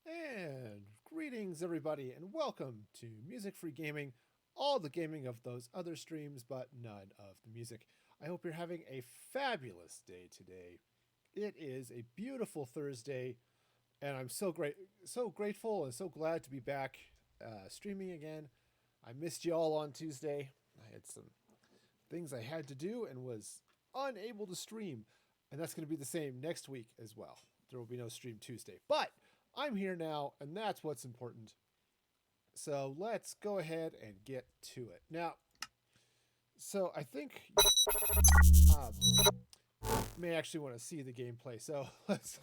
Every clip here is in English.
And greetings, everybody, and welcome to Music Free Gaming, all the gaming of those other streams, but none of the music. I hope you're having a fabulous day today. It is a beautiful Thursday, and I'm so grateful, and so glad to be back streaming again. I missed you all on Tuesday. I had some things I had to do and was unable to stream, and that's going to be the same next week as well. There will be no stream Tuesday, but I'm here now, and that's what's important. So let's go ahead and get to it. Now, so I think um, may actually want to see the gameplay. So let's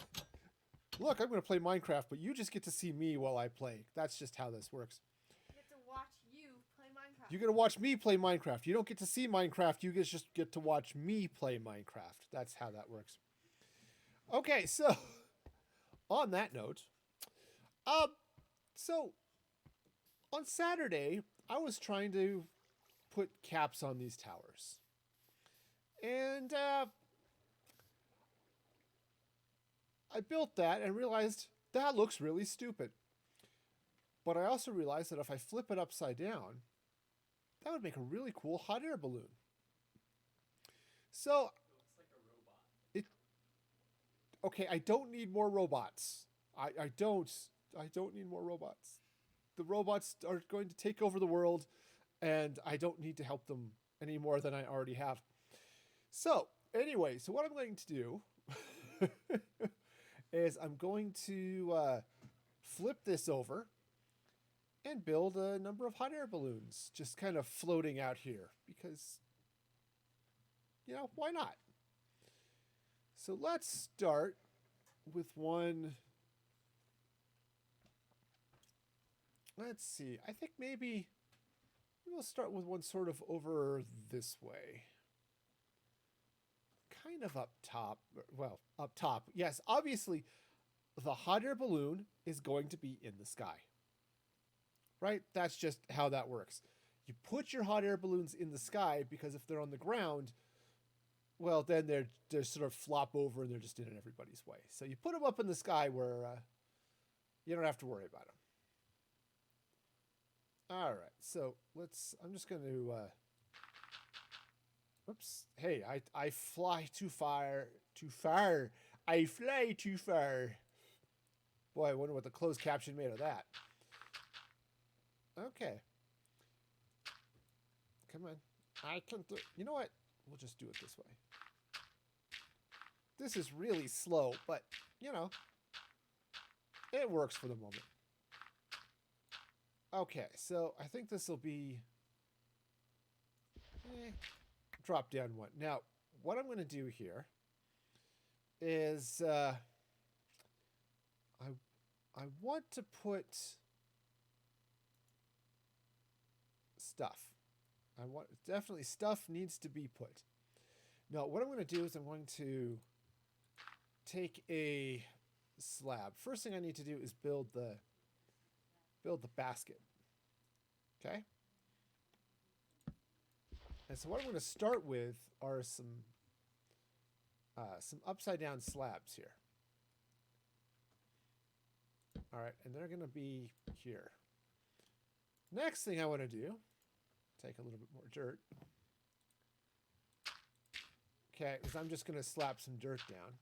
look. I'm going to play Minecraft, but you just get to see me while I play. That's just how this works. You get to watch you play Minecraft. You're going to watch me play Minecraft. You don't get to see Minecraft. You just get to watch me play Minecraft. That's how that works. Okay, so on that note, so on Saturday, I was trying to put caps on these towers. And I built that and realized that looks really stupid. But I also realized that if I flip it upside down, that would make a really cool hot air balloon. So it okay, I don't need more robots. I don't need more robots. The robots are going to take over the world, and I don't need to help them any more than I already have. So, anyway, so what I'm going to do is I'm going to flip this over and build a number of hot air balloons just kind of floating out here because, why not? So let's start with one. Let's see. I think maybe we'll start with one sort of over this way. Kind of up top. Well, up top. Yes, obviously, the hot air balloon is going to be in the sky. Right? That's just how that works. You put your hot air balloons in the sky because if they're on the ground, well, then they're sort of flop over and they're just in everybody's way. So you put them up in the sky where you don't have to worry about them. All right, so I'm just going to, oops, hey, I fly too far. I fly too far. Boy, I wonder what the closed caption made of that. Okay. Come on. I can do, you know what? We'll just do it this way. This is really slow, but, it works for the moment. Okay, so I think this will be drop down one. Now, what I'm going to do here is I want to put stuff. Definitely stuff needs to be put. Now, what I'm going to do is I'm going to take a slab. First thing I need to do is build the basket. Okay? And so what I'm going to start with are some upside down slabs here. All right, and they're going to be here. Next thing I want to do, take a little bit more dirt. Okay, is I'm just going to slap some dirt down.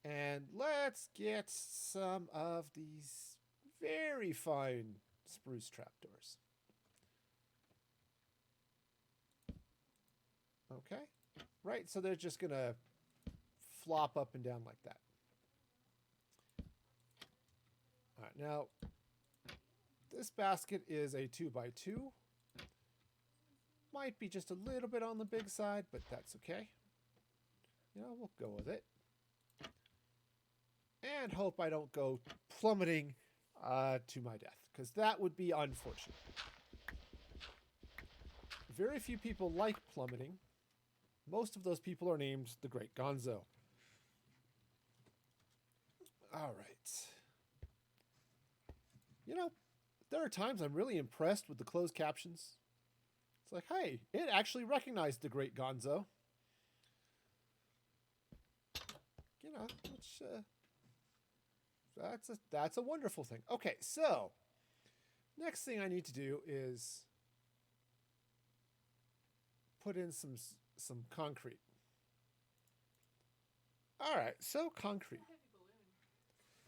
And let's get some of these very fine spruce trapdoors. Okay, right, so they're just going to flop up and down like that. All right, now this basket is a 2x2. Might be just a little bit on the big side, but that's okay. We'll go with it. And hope I don't go plummeting to my death, because that would be unfortunate. Very few people like plummeting. Most of those people are named the Great Gonzo. All right. There are times I'm really impressed with the closed captions. It's like, hey, it actually recognized the Great Gonzo. know, which that's a wonderful thing. Okay, so next thing I need to do is put in some concrete. All right, so concrete.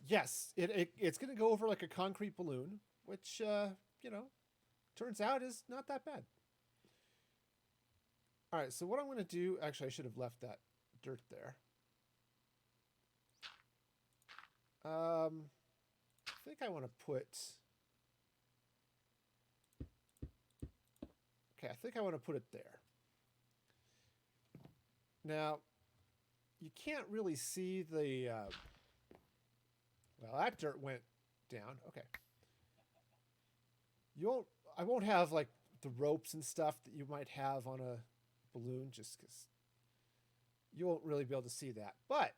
Yes, it's going to go over like a concrete balloon, which you know, turns out is not that bad. All right, so what I'm going to do, actually I should have left that dirt there. I think I want to put, okay, I think I want to put it there. Now, you can't really see the, well, that dirt went down. Okay. I won't have like the ropes and stuff that you might have on a balloon, just because you won't really be able to see that. But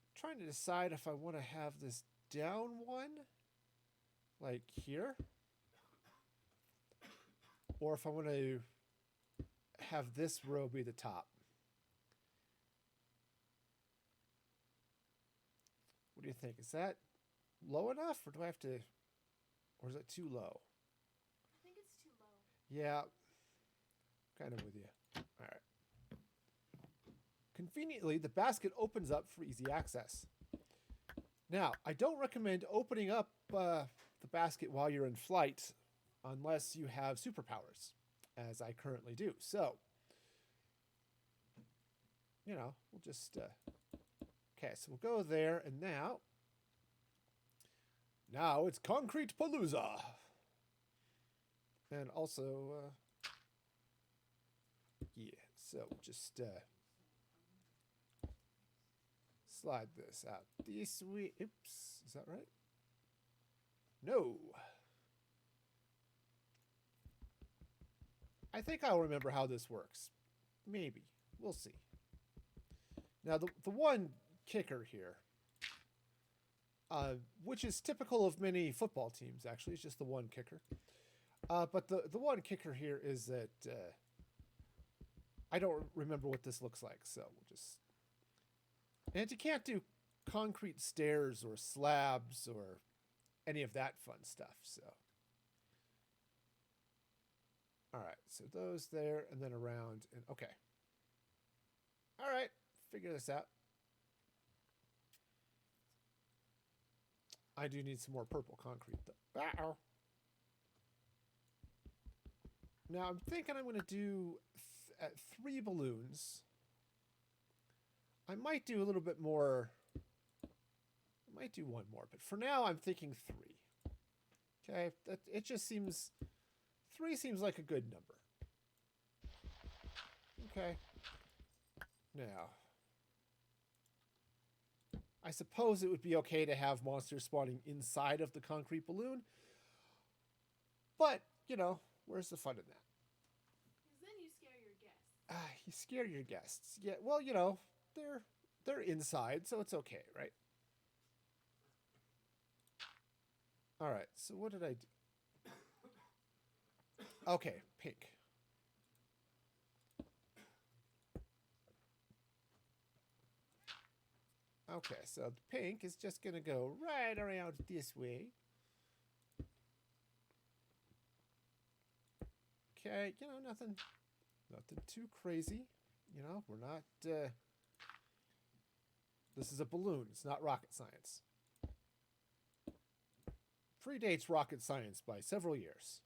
I'm trying to decide if I want to have this down one, like here, or if I want to have this row be the top. What do you think? Is that low enough, or do I have to, or is it too low? I think it's too low. Yeah, kind of with you. All right. Conveniently, the basket opens up for easy access. Now, I don't recommend opening up the basket while you're in flight unless you have superpowers, as I currently do. So, you know, we'll just... okay, so we'll go there, and now it's Concrete Palooza. And also, yeah, so just slide this out this way. Oops, is that right? No. I think I'll remember how this works. Maybe. We'll see. Now, the one kicker here, which is typical of many football teams, actually, it's just the one kicker. But the one kicker here is that I don't remember what this looks like, so we'll just... And you can't do concrete stairs or slabs or any of that fun stuff, so... All right, so those there, and then around, and okay. All right, figure this out. I do need some more purple concrete, though. Ow. Now, I'm thinking I'm going to do 3 balloons. I might do a little bit more. I might do 1 more, but for now, I'm thinking 3. Okay, it just seems... 3 seems like a good number. Okay. Now, I suppose it would be okay to have monsters spawning inside of the concrete balloon. But, you know, where's the fun in that? Because then you scare your guests. You scare your guests. Yeah, well, you know, they're inside, so it's okay, right? All right, so what did I do? Okay, pink. Okay, so the pink is just going to go right around this way. Okay, you know, nothing too crazy. You know, we're not... this is a balloon. It's not rocket science. Predates rocket science by several years.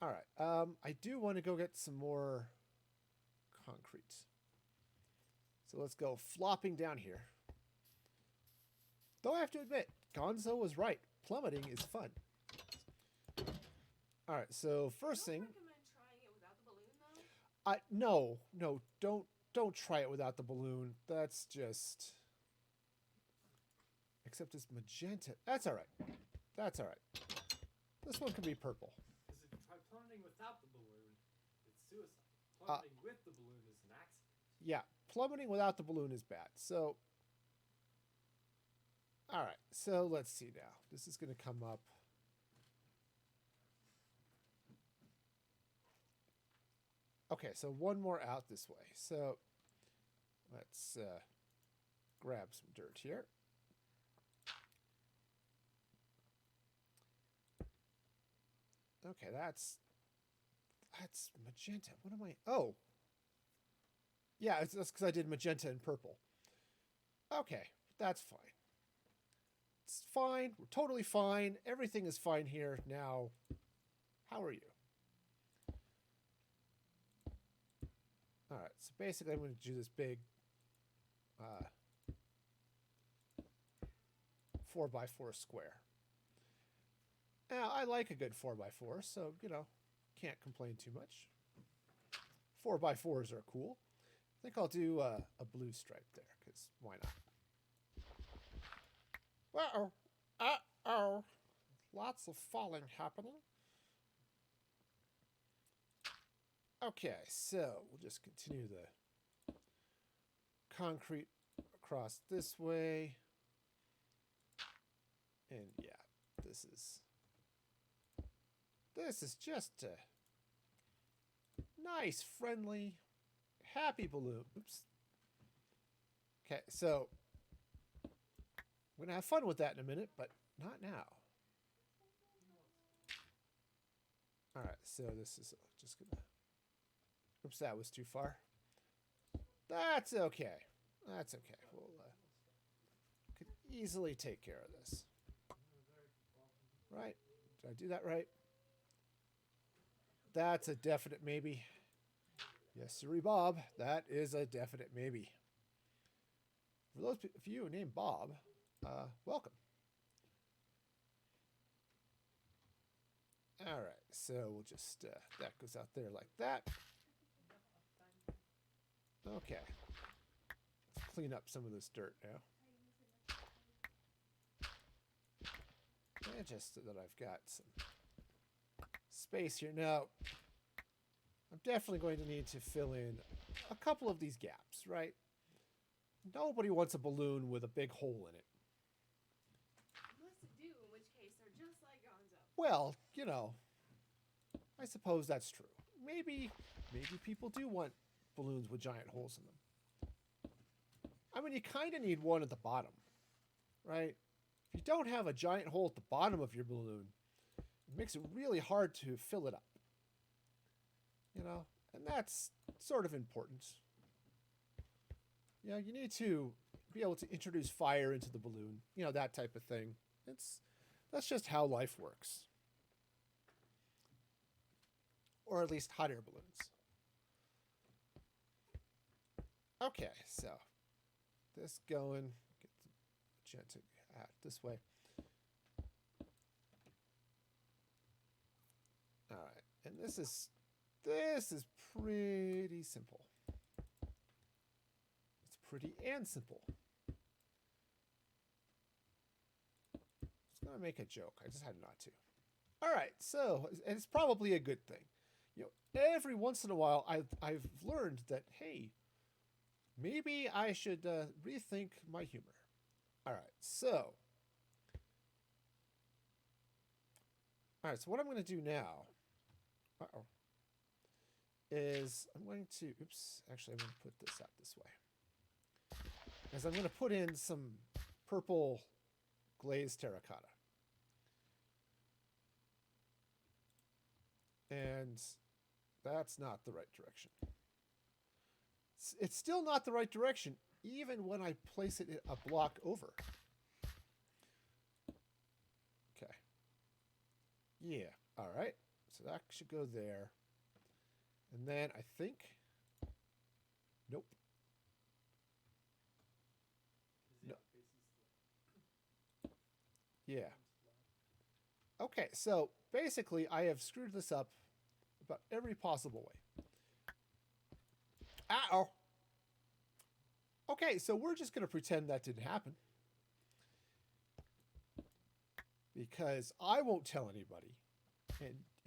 All right, I do want to go get some more concrete. So let's go flopping down here. Though I have to admit, Gonzo was right. Plummeting is fun. All right, so first thing... Don't recommend trying it without the balloon, though? No, don't try it without the balloon. That's just... Except it's magenta. That's all right. That's all right. This one can be purple. Because if you try plummeting without the balloon, it's suicide. Plummeting with the balloon is an accident. Yeah, plummeting without the balloon is bad. So, all right. So let's see now. This is going to come up. Okay, so one more out this way. So let's grab some dirt here. Okay, that's magenta. What am I? Oh, yeah, that's because I did magenta and purple. Okay, that's fine. It's fine. We're totally fine. Everything is fine here. Now, how are you? All right, so basically I'm going to do this big 4x4 square. Now, I like a good 4x4, so, can't complain too much. 4x4s are cool. I think I'll do a blue stripe there, because why not? Uh-oh. Uh-oh. Lots of falling happening. Okay, so we'll just continue the concrete across this way. And yeah, this is just a nice, friendly, happy balloon. Oops. Okay, so I'm going to have fun with that in a minute, but not now. All right, so this is just going to... Oops, that was too far. That's okay. That's okay. We'll could easily take care of this. Right? Did I do that right? That's a definite maybe. Yes, sirree, Bob. That is a definite maybe. For those of you named Bob, welcome. All right, so we'll just that goes out there like that. Okay, let's clean up some of this dirt now. And just so that I've got some space here. Now, I'm definitely going to need to fill in a couple of these gaps, right? Nobody wants a balloon with a big hole in it. Unless you do, in which case they're just like Gonzo. Well, I suppose that's true. Maybe people do want balloons with giant holes in them. I mean, you kind of need one at the bottom, right? If you don't have a giant hole at the bottom of your balloon, it makes it really hard to fill it up. And that's sort of important. You need to be able to introduce fire into the balloon, that type of thing. That's just how life works. Or at least hot air balloons. Okay, so this going, get the magenta out this way. All right, and this is pretty simple. It's pretty and simple. I was gonna make a joke. I just had not to. All right, so and it's probably a good thing. Every once in a while, I've learned that hey, maybe I should rethink my humor. All right, so what I'm going to do now, is I'm going to, actually I'm going to put this out this way. As I'm going to put in some purple glazed terracotta. And that's not the right direction. It's still not the right direction, even when I place it a block over. Okay. Yeah, all right. So that should go there. And then I think, nope. No. Yeah. Okay, so basically I have screwed this up about every possible way. Uh-oh. Okay, so we're just going to pretend that didn't happen. Because I won't tell anybody.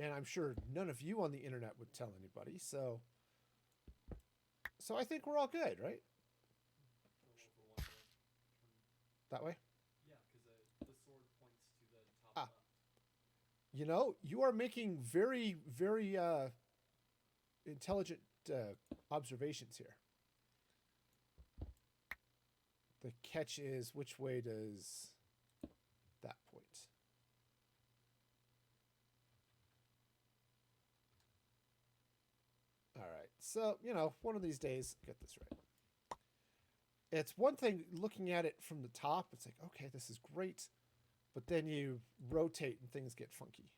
And I'm sure none of you on the internet would tell anybody. So I think we're all good, right? That way? Yeah, because the sword points to the top left. You are making very, very intelligent observations here. The catch is, which way does that point? All right. So, you know, one of these days, get this right. It's one thing looking at it from the top. It's like, okay, this is great. But then you rotate and things get funky.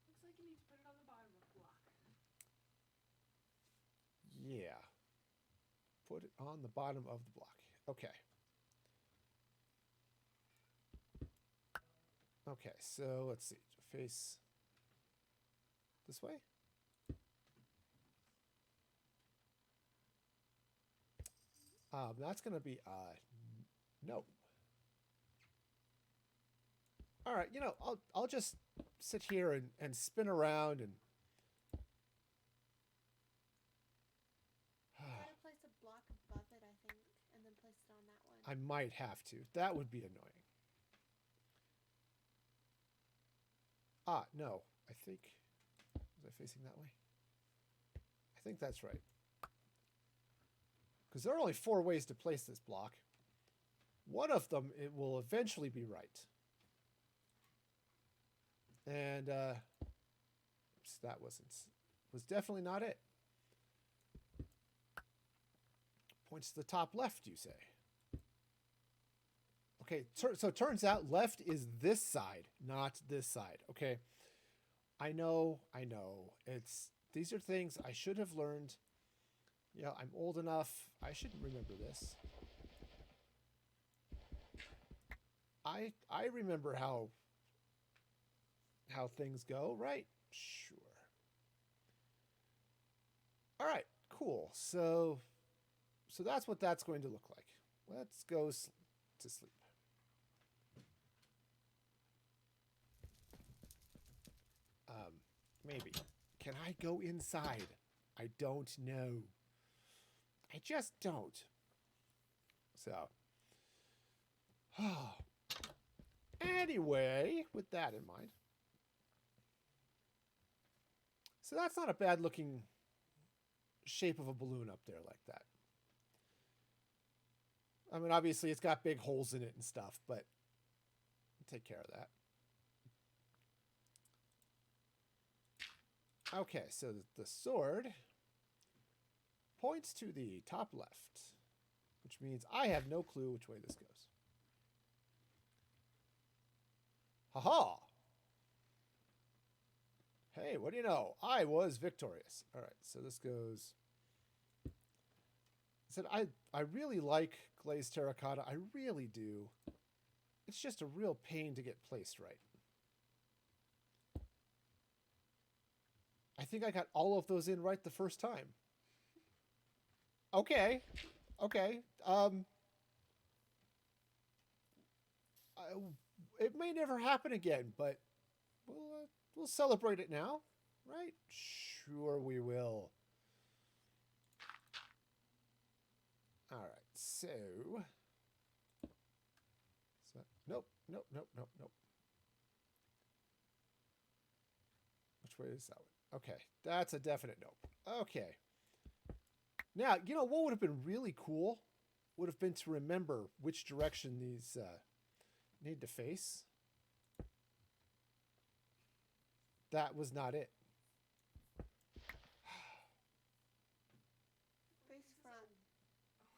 Looks like you need to put it on the bottom of the block. Yeah. Put it on the bottom of the block. Okay. Okay, so let's see. Face this way? That's going to be, no. All right, you know, I'll just sit here and spin around and... Try to place a block above it, I think, and then place it on that one. I might have to. That would be annoying. No. I think... Was I facing that way? I think that's right. Because there are only 4 ways to place this block. One of them, it will eventually be right. And, oops, that was definitely not it. Points to the top left, you say. Okay, so it turns out left is this side, not this side. Okay, I know. These are things I should have learned. Yeah, I'm old enough. I should remember this. I remember how things go, right? Sure. All right, cool. So that's what that's going to look like. Let's go to sleep. Maybe. Can I go inside? I don't know. I just don't. So. Anyway, with that in mind. So that's not a bad looking shape of a balloon up there like that. I mean, obviously it's got big holes in it and stuff, but I'll take care of that. Okay, so the sword points to the top left, which means I have no clue which way this goes. Ha-ha! Hey, what do you know? I was victorious. All right, so this goes... I said, I really like glazed terracotta. I really do. It's just a real pain to get placed right. I think I got all of those in right the first time. Okay. Okay. It may never happen again, but we'll celebrate it now, right? Sure we will. All right, so nope. Which way is that one? Okay, that's a definite nope. Okay. Now, you know what would have been really cool? Would have been to remember which direction these need to face. That was not it. Face front.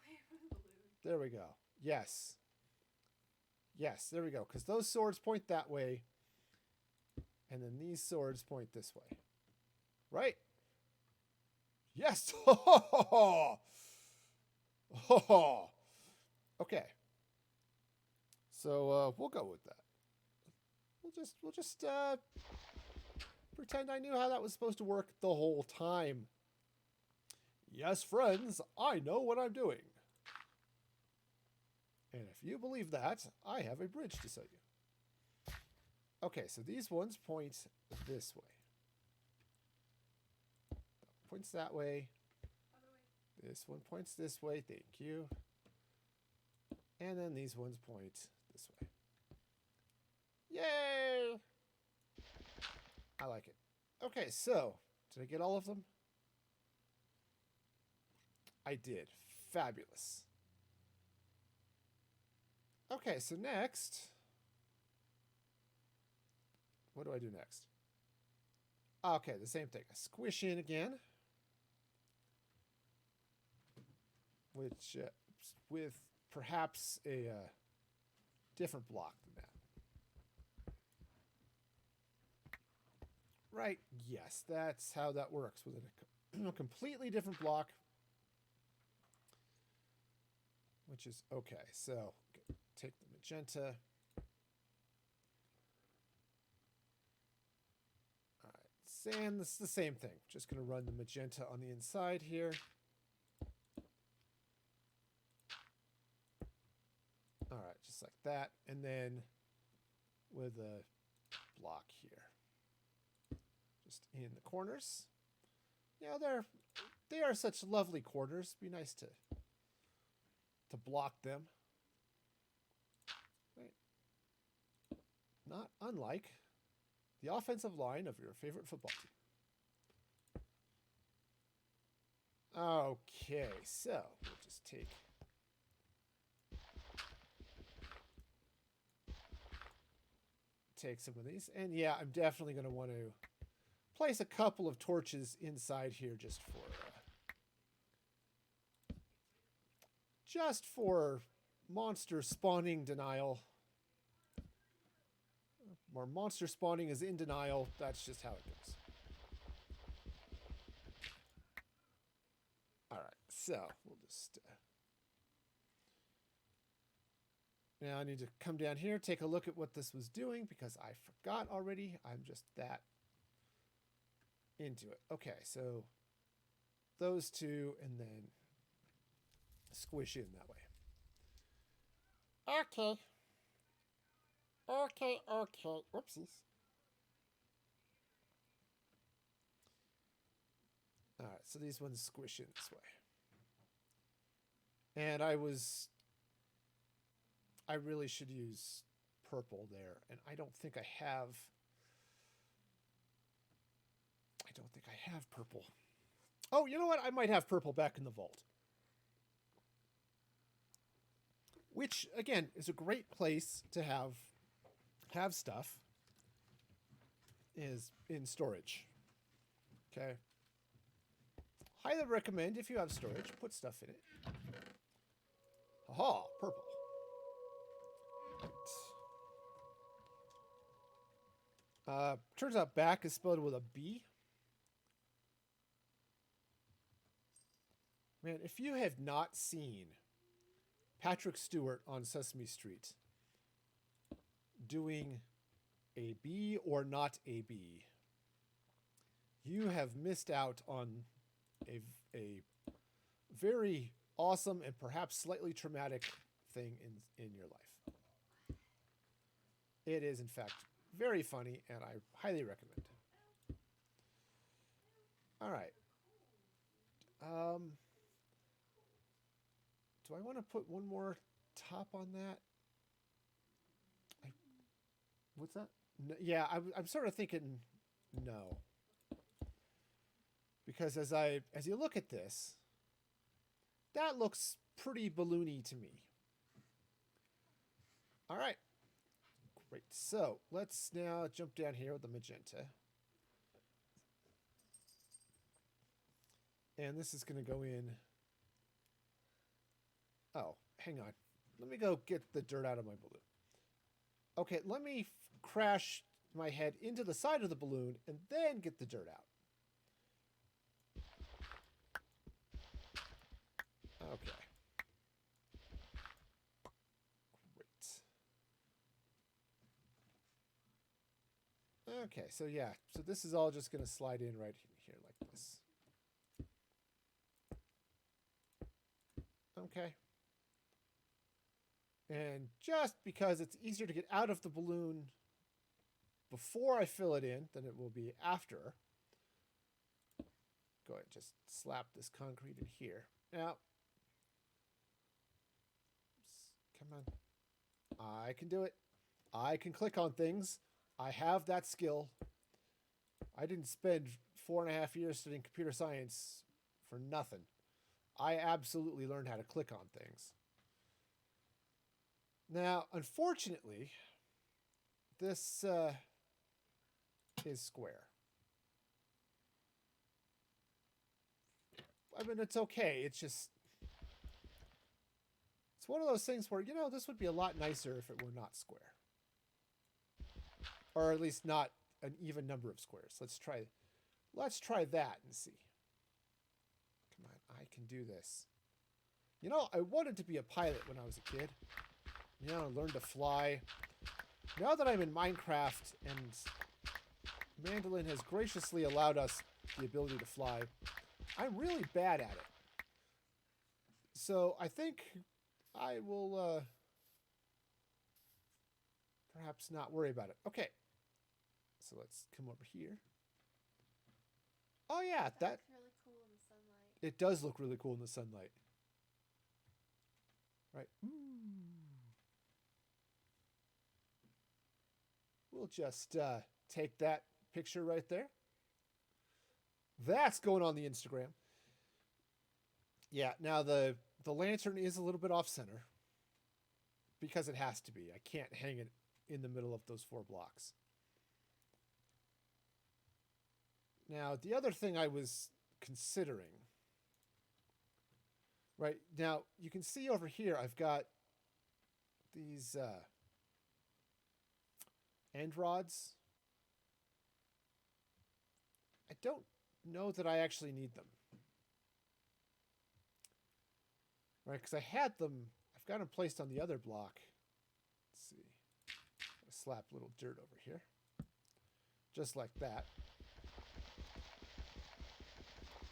Away from the balloon. There we go. Yes. Yes, there we go. Because those swords point that way. And then these swords point this way. Right? Yes! Okay. So we'll go with that. We'll just pretend I knew how that was supposed to work the whole time. Yes, friends, I know what I'm doing. And if you believe that, I have a bridge to show you. Okay, so these ones point this way. Points that way. Other way. This one points this way. Thank you. And then these ones point this way. Yay! I like it. Okay, so Did I get all of them? I did. Fabulous. Okay, so next... What do I do next? Okay, the same thing. I squish in again. Which, with perhaps a different block than that. Right, yes, that's how that works. With a completely different block. Which is okay. So, take the magenta. And this is the same thing. Just going to run the magenta on the inside here. All right, just like that. And then with a block here. Just in the corners. You know, they are such lovely corners. Be nice to block them. Right. Not unlike the offensive line of your favorite football team. Okay, so we'll just take some of these. And yeah, I'm definitely going to want to place a couple of torches inside here just for monster spawning denial. Or monster spawning is in denial. That's just how it goes. All right, so we'll just... Now I need to come down here, take a look at what this was doing, because I forgot already. I'm just that into it. Okay, so those two, and then squish in that way. Okay. Okay. Whoopsies. All right, so these ones squish in this way. And I really should use purple there, and I don't think I have purple. Oh, you know what? I might have purple back in the vault. Which, again, is a great place to have stuff, is in storage. Okay. Highly recommend, if you have storage, put stuff in it. Aha, purple. Right. Turns out back is spelled with a B. Man, if you have not seen Patrick Stewart on Sesame Street doing a B or not a B, you have missed out on a very awesome and perhaps slightly traumatic thing in your life. It is, in fact, very funny, and I highly recommend. All right. Do I want to put one more top on that? What's that? No, yeah, I'm sort of thinking no. Because as you look at this, that looks pretty balloony to me. All right. Great. So let's now jump down here with the magenta. And this is going to go in. Oh, hang on. Let me go get the dirt out of my balloon. Okay, let me crash my head into the side of the balloon and then get the dirt out. Okay. Great. Okay, so yeah. So this is all just going to slide in right here like this. Okay. And just because it's easier to get out of the balloon before I fill it in than it will be after, go ahead and just slap this concrete in here. Now, come on. I can do it. I can click on things. I have that skill. I didn't spend 4.5 years studying computer science for nothing. I absolutely learned how to click on things. Now, unfortunately, this is square. I mean, it's okay. It's just... It's one of those things where, you know, this would be a lot nicer if it were not square. Or at least not an even number of squares. Let's try that and see. Come on, I can do this. You know, I wanted to be a pilot when I was a kid. You know, learn to fly. Now that I'm in Minecraft and Mandolin has graciously allowed us the ability to fly, I'm really bad at it. So I think I will perhaps not worry about it. Okay. So let's come over here. Oh yeah, that looks really cool in the sunlight. it does look really cool in the sunlight. Right. We'll just take that picture right there. That's going on the Instagram. Yeah, now the lantern is a little bit off center because it has to be. I can't hang it in the middle of those 4 blocks. Now, the other thing I was considering, right, now you can see over here I've got these end rods. I don't know that I actually need them. Right, because I had them, I've got them placed on the other block. Let's see. Slap a little dirt over here. Just like that.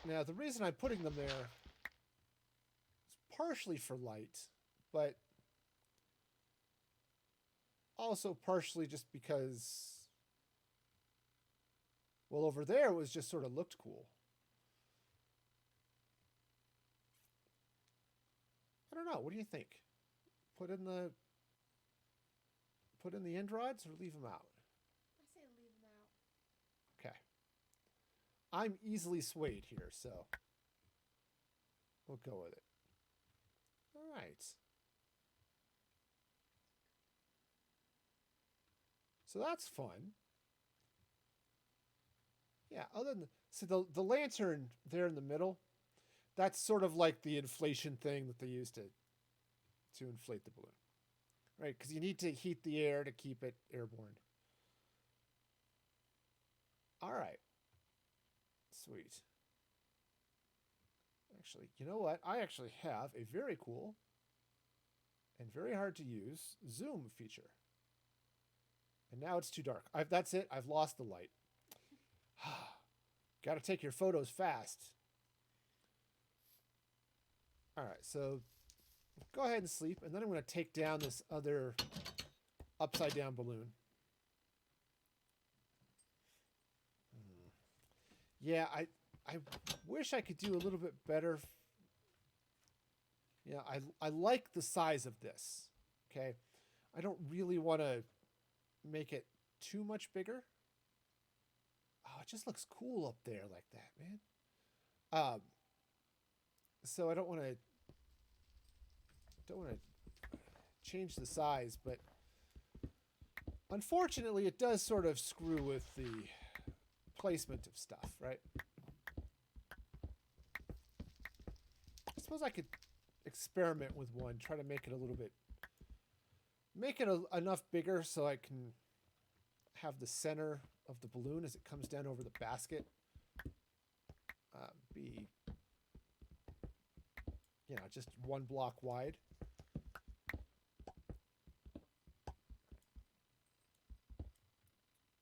Now, the reason I'm putting them there is partially for light, but also partially just because, well, over there it was just sort of looked cool. I don't know. What do you think? Put in the end rods or leave them out? I say leave them out. Okay. I'm easily swayed here, so we'll go with it. All right. So that's fun. Yeah, other than so the lantern there in the middle, that's sort of like the inflation thing that they use to inflate the balloon. Right, because you need to heat the air to keep it airborne. All right. Sweet. Actually, you know what? I actually have a very cool and very hard to use zoom feature. And now it's too dark. That's it. I've lost the light. Got to take your photos fast. All right, so go ahead and sleep, and then I'm going to take down this other upside-down balloon. Yeah, I wish I could do a little bit better. Yeah, I like the size of this, okay? I don't really want to make it too much bigger. Oh, it just looks cool up there like that, man. So I don't want to change the size, but unfortunately it does sort of screw with the placement of stuff, right? I suppose I could experiment with one, try to make it a little bit, enough bigger so I can have the center of the balloon as it comes down over the basket be, you know, just 1 block wide.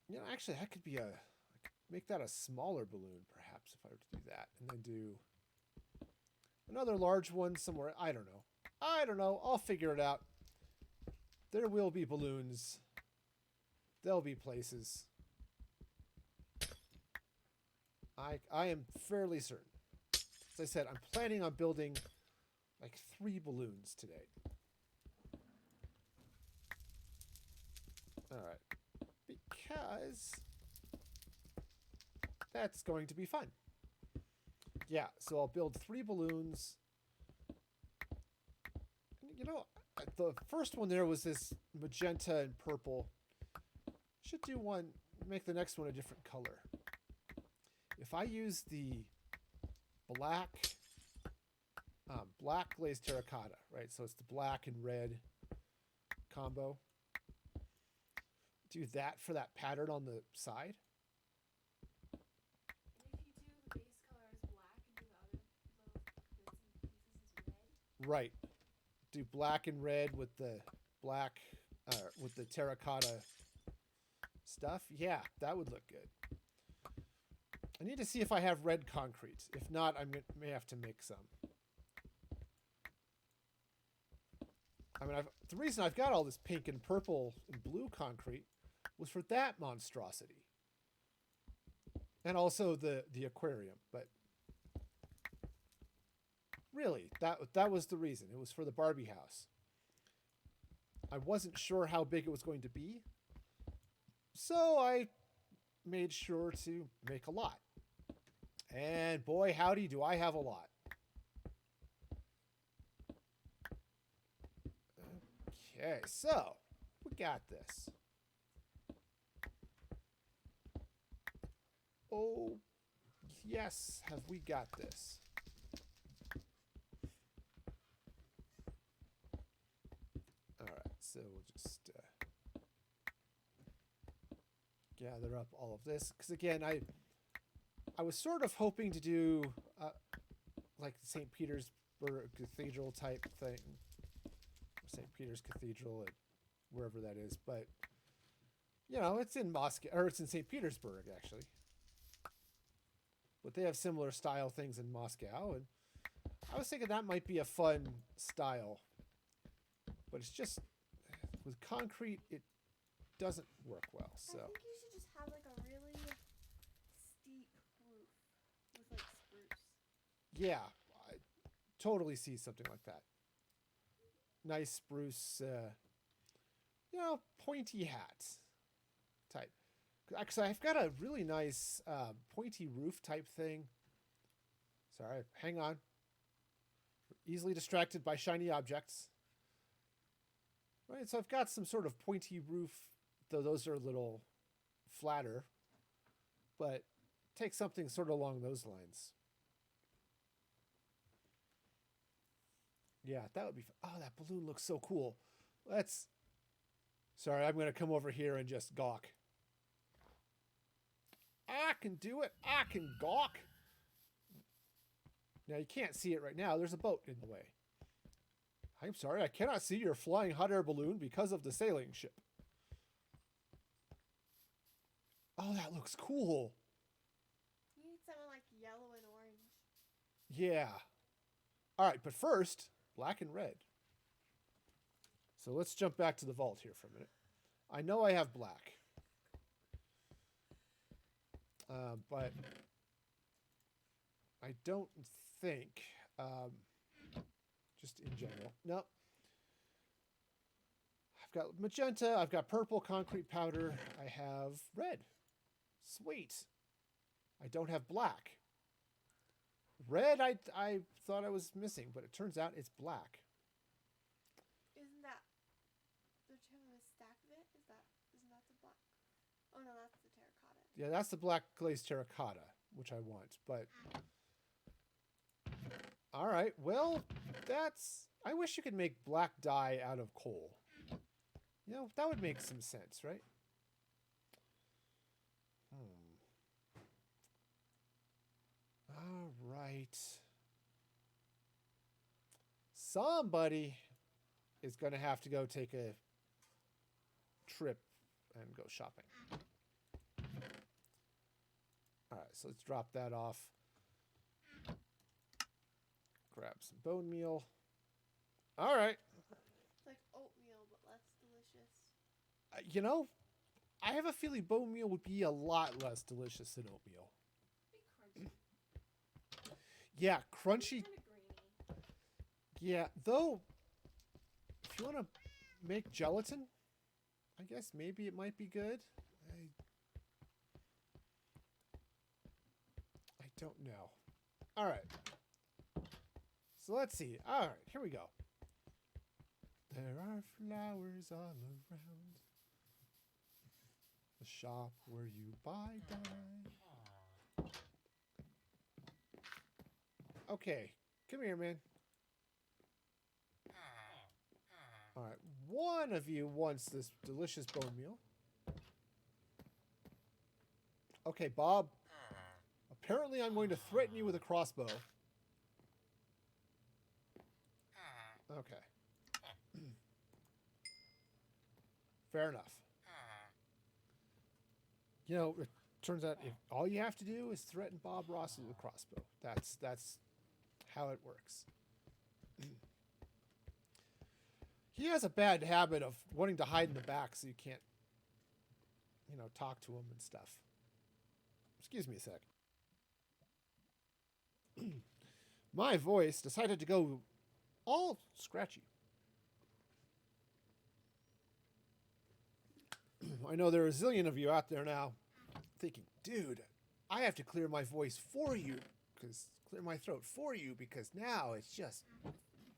You know, actually, that could be I could make that a smaller balloon, perhaps, if I were to do that, and then do another large one somewhere. I don't know. I'll figure it out. There will be balloons. There'll be places. I am fairly certain. As I said, I'm planning on building like 3 balloons today. All right. Because that's going to be fun. Yeah, so I'll build 3 balloons. You know, the first one there was this magenta and purple. Should do one, make the next one a different color. If I use the black glazed terracotta, right? So it's the black and red combo. Do that for that pattern on the side. And if you do the base color as black and do the other little bits and pieces as red. Right. Do black and red with the black, with the terracotta stuff. Yeah, that would look good. I need to see if I have red concrete. If not, I may have to make some. I mean, the reason I've got all this pink and purple and blue concrete was for that monstrosity. And also the aquarium, but really, that was the reason. It was for the Barbie house. I wasn't sure how big it was going to be, so I made sure to make a lot. And boy, howdy, do I have a lot. Okay, so we got this. Oh, yes, have we got this? All right, so we'll just gather up all of this. Because again, I was sort of hoping to do like the St. Petersburg Cathedral type thing. St. Peter's Cathedral, at wherever that is, but you know, it's in Moscow, or it's in St. Petersburg actually. But they have similar style things in Moscow, and I was thinking that might be a fun style. But it's just with concrete, it doesn't work well. So I think you should just have like a really steep roof with like spruce. yeah, I totally see something like that. Nice spruce, you know, pointy hat type. Because I've got a really nice pointy roof type thing. Sorry, hang on. Easily distracted by shiny objects. Right, so I've got some sort of pointy roof, though those are a little flatter. But take something sort of along those lines. Yeah, that would be fun. Oh, that balloon looks so cool. Let's... Sorry, I'm going to come over here and just gawk. I can do it. I can gawk. Now, you can't see it right now. There's a boat in the way. I'm sorry, I cannot see your flying hot air balloon because of the sailing ship. Oh, that looks cool. You need something like yellow and orange. Yeah. All right, but first, black and red. So let's jump back to the vault here for a minute. I know I have black. But I don't think, just in general. No. I've got magenta, I've got purple concrete powder, I have red. Sweet. I don't have black. Red, I thought I was missing, but it turns out it's black. Isn't that? Don't you have a stack of it? Isn't that the black? Oh no, that's the terracotta. Yeah, that's the black glazed terracotta, which I want, but... All right, well, that's... I wish you could make black dye out of coal. You know, that would make some sense, right? All right. Somebody is going to have to go take a trip and go shopping. All right, so let's drop that off. Grab some bone meal. All right. It's like oatmeal, but less delicious. You know, I have a feeling bone meal would be a lot less delicious than oatmeal. Be crunchy. Yeah, crunchy. Kind of grainy. Yeah, though, if you want to make gelatin, I guess maybe it might be good. don't know. All right. So let's see. All right, here we go. There are flowers all around the shop where you buy dye. Okay, come here, man. All right, one of you wants this delicious bone meal. Okay, Bob. Apparently, I'm going to threaten you with a crossbow. Okay. Fair enough. You know, it turns out if all you have to do is threaten Bob Ross with a crossbow. That's how it works. He has a bad habit of wanting to hide in the back so you can't, you know, talk to him and stuff. Excuse me a sec. My voice decided to go all scratchy. I know there are a zillion of you out there now thinking, dude, I have to clear my voice for you, clear my throat for you, because now it's just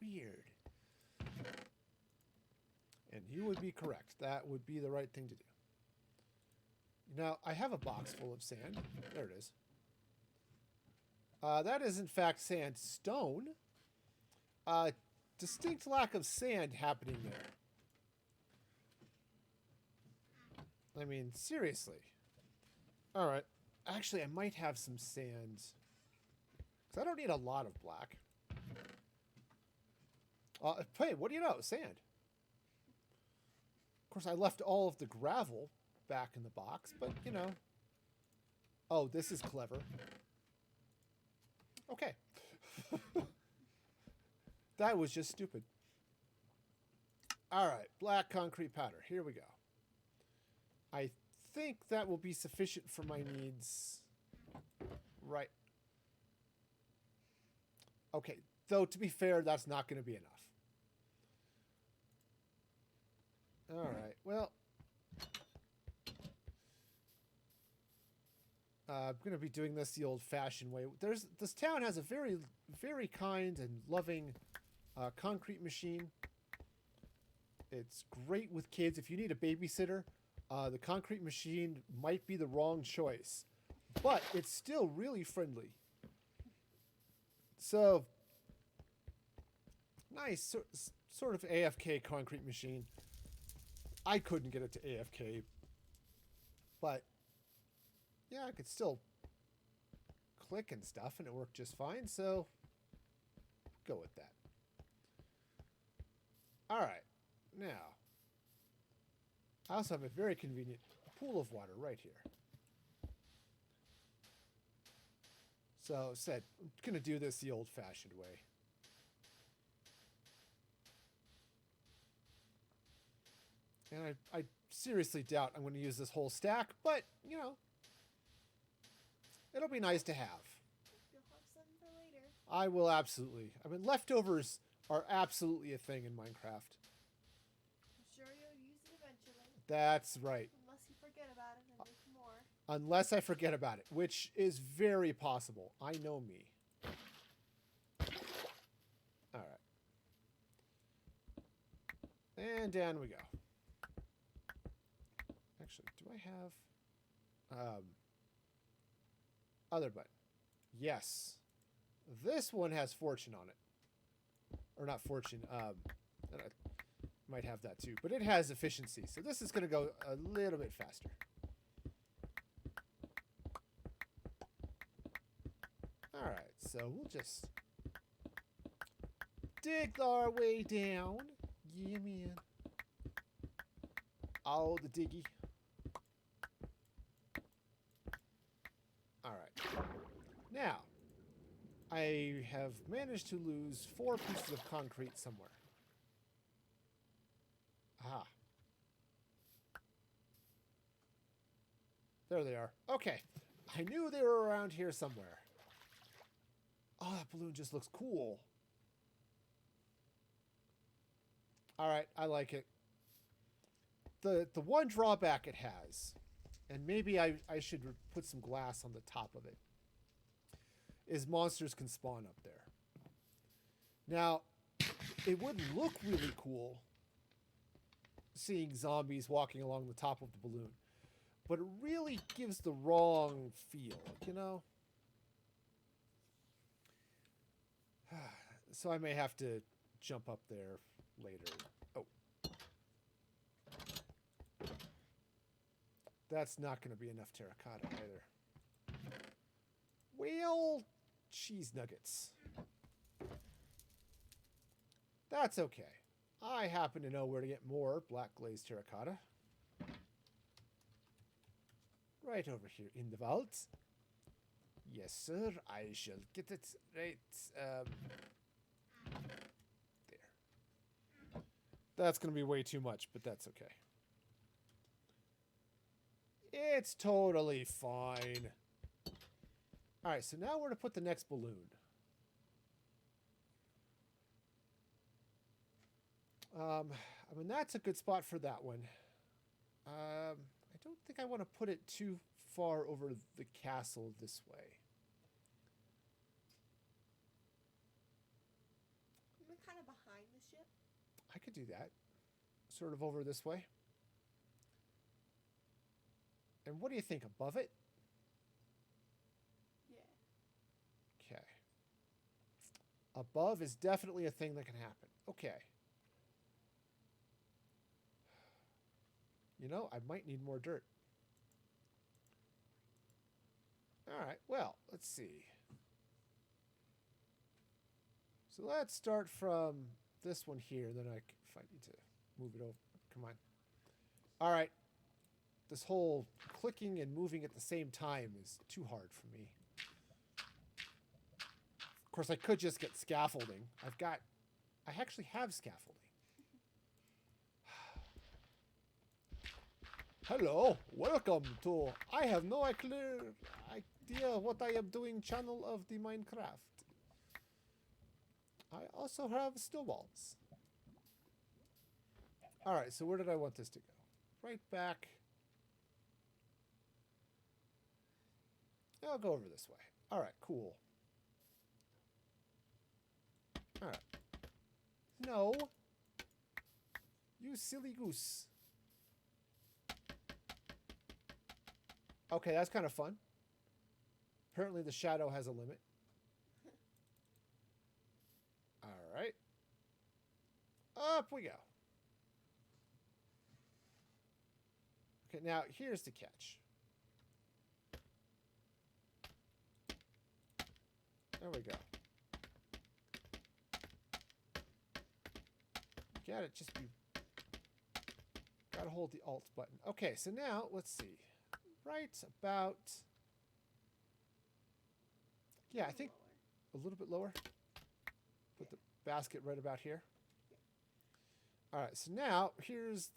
weird. And you would be correct. That would be the right thing to do. Now, I have a box full of sand. There it is. That is, in fact, sandstone. Distinct lack of sand happening there. I mean, seriously. All right. Actually, I might have some sand. Because I don't need a lot of black. Hey, what do you know? Sand. Of course, I left all of the gravel back in the box, but, you know. Oh, this is clever. Okay. That was just stupid. All right, black concrete powder. Here we go. I think that will be sufficient for my needs. Right. Okay, though to be fair, that's not going to be enough. All right, well. I'm going to be doing this the old-fashioned way. This town has a very, very kind and loving concrete machine. It's great with kids. If you need a babysitter, the concrete machine might be the wrong choice. But it's still really friendly. So, nice sort of AFK concrete machine. I couldn't get it to AFK. But yeah, I could still click and stuff, and it worked just fine, so go with that. All right, now, I also have a very convenient pool of water right here. So, said, I'm going to do this the old-fashioned way. And I seriously doubt I'm going to use this whole stack, but, you know, it'll be nice to have. You'll have some for later. I will absolutely. I mean, leftovers are absolutely a thing in Minecraft. I'm sure you'll use it eventually. That's right. Unless you forget about it and make more. Unless I forget about it, which is very possible. I know me. All right. And down we go. Actually, do I have... other button. Yes. This one has fortune on it. Or not fortune. I might have that too. But it has efficiency. So this is going to go a little bit faster. Alright. So we'll just dig our way down. Yeah, man. Oh, the diggy. Now, I have managed to lose 4 pieces of concrete somewhere. Aha. There they are. Okay. I knew they were around here somewhere. Oh, that balloon just looks cool. Alright, I like it. The one drawback it has, and maybe I should put some glass on the top of it, is monsters can spawn up there. Now, it would look really cool seeing zombies walking along the top of the balloon, but it really gives the wrong feel, you know? So I may have to jump up there later. Oh. That's not going to be enough terracotta either. Well, cheese nuggets. That's okay. I happen to know where to get more black glazed terracotta. Right over here in the vault. Yes, sir. I shall get it right there. That's going to be way too much, but that's okay. It's totally fine. All right, so now we're to put the next balloon. I mean, that's a good spot for that one. I don't think I want to put it too far over the castle this way. I'm kind of behind the ship. I could do that. Sort of over this way. And what do you think, above it? Yeah. Okay. Above is definitely a thing that can happen. Okay. You know, I might need more dirt. All right, well, let's see. So let's start from this one here, then if I need to move it over. Come on. All right. This whole clicking and moving at the same time is too hard for me. Of course, I could just get scaffolding. I actually have scaffolding. Hello, welcome to I have no clear idea what I am doing channel of the Minecraft. I also have snowballs. Alright, so where did I want this to go? Right back. I'll go over this way. Alright, cool. Alright. No. You silly goose. Okay, that's kind of fun. Apparently the shadow has a limit. Alright. Up we go. Okay, now here's the catch. There we go. Get it, just be... Gotta hold the Alt button. Okay, so now, let's see. Right about... Yeah, I think a little bit lower. Put the basket right about here. Alright, so now, here's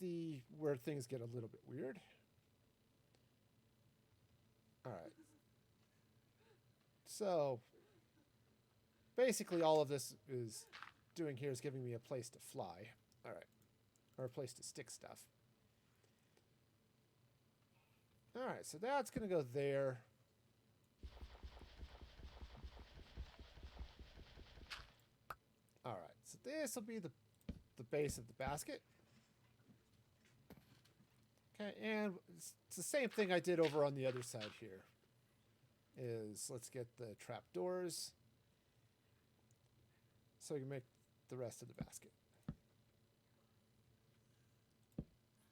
where things get a little bit weird. Alright. So, basically all of this is doing here is giving me a place to fly. Alright. Or a place to stick stuff. Alright, so that's going to go there. Alright, so this will be the base of the basket. Okay, and it's the same thing I did over on the other side here. Let's get the trapdoors so we can make the rest of the basket.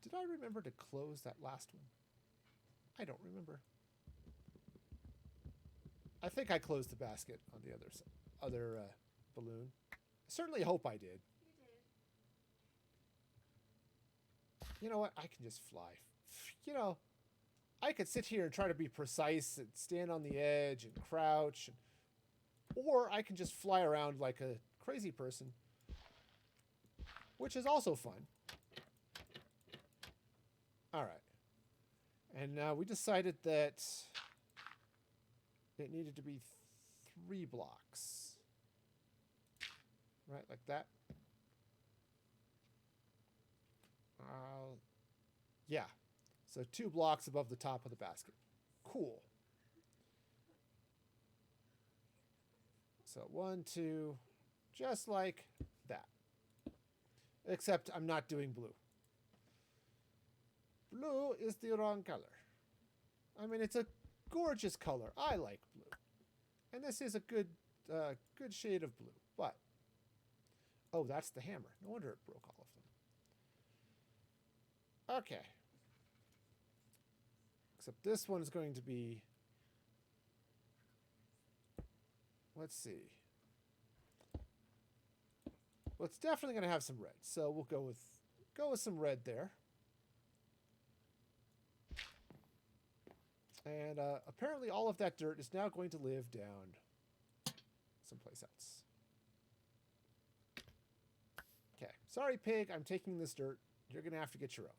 Did I remember to close that last one? I don't remember. I think I closed the basket on the other balloon. I certainly hope I did. You did. You know what? I can just fly. You know, I could sit here and try to be precise and stand on the edge and crouch. Or I can just fly around like a crazy person. Which is also fun. Alright. And we decided that it needed to be 3 blocks. Right, like that. Yeah. So 2 blocks above the top of the basket. Cool. So 1, 2, just like that. Except I'm not doing blue. Blue is the wrong color. I mean, it's a gorgeous color. I like blue. And this is a good shade of blue. But, oh, that's the hammer. No wonder it broke all of them. Okay. Except this one is going to be, let's see. Well, it's definitely going to have some red. So we'll go with some red there. And apparently all of that dirt is now going to live down someplace else. Okay. Sorry, pig. I'm taking this dirt. You're going to have to get your own.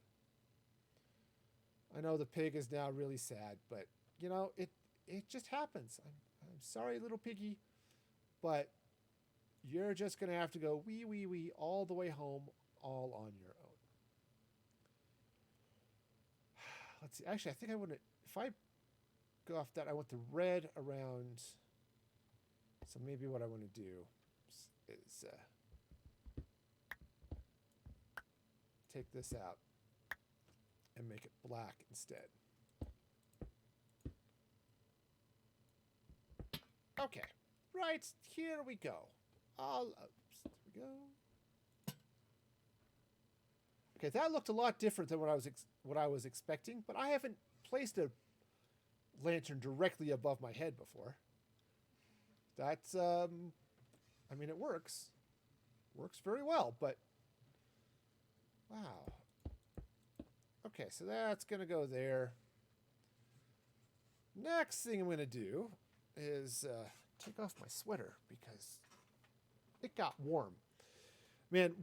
I know the pig is now really sad, but, you know, it just happens. I'm sorry, little piggy, but you're just going to have to go wee, wee, wee all the way home all on your own. Let's see. Actually, I think I want to, if I go off that, I want the red around. So maybe what I want to do is take this out and make it black instead. Okay, right, here we go. There we go. Okay, that looked a lot different than what I was expecting, but I haven't placed a lantern directly above my head before. That's, I mean, it works. Works very well, but wow. Okay, so that's going to go there. Next thing I'm going to do is take off my sweater because it got warm. Man,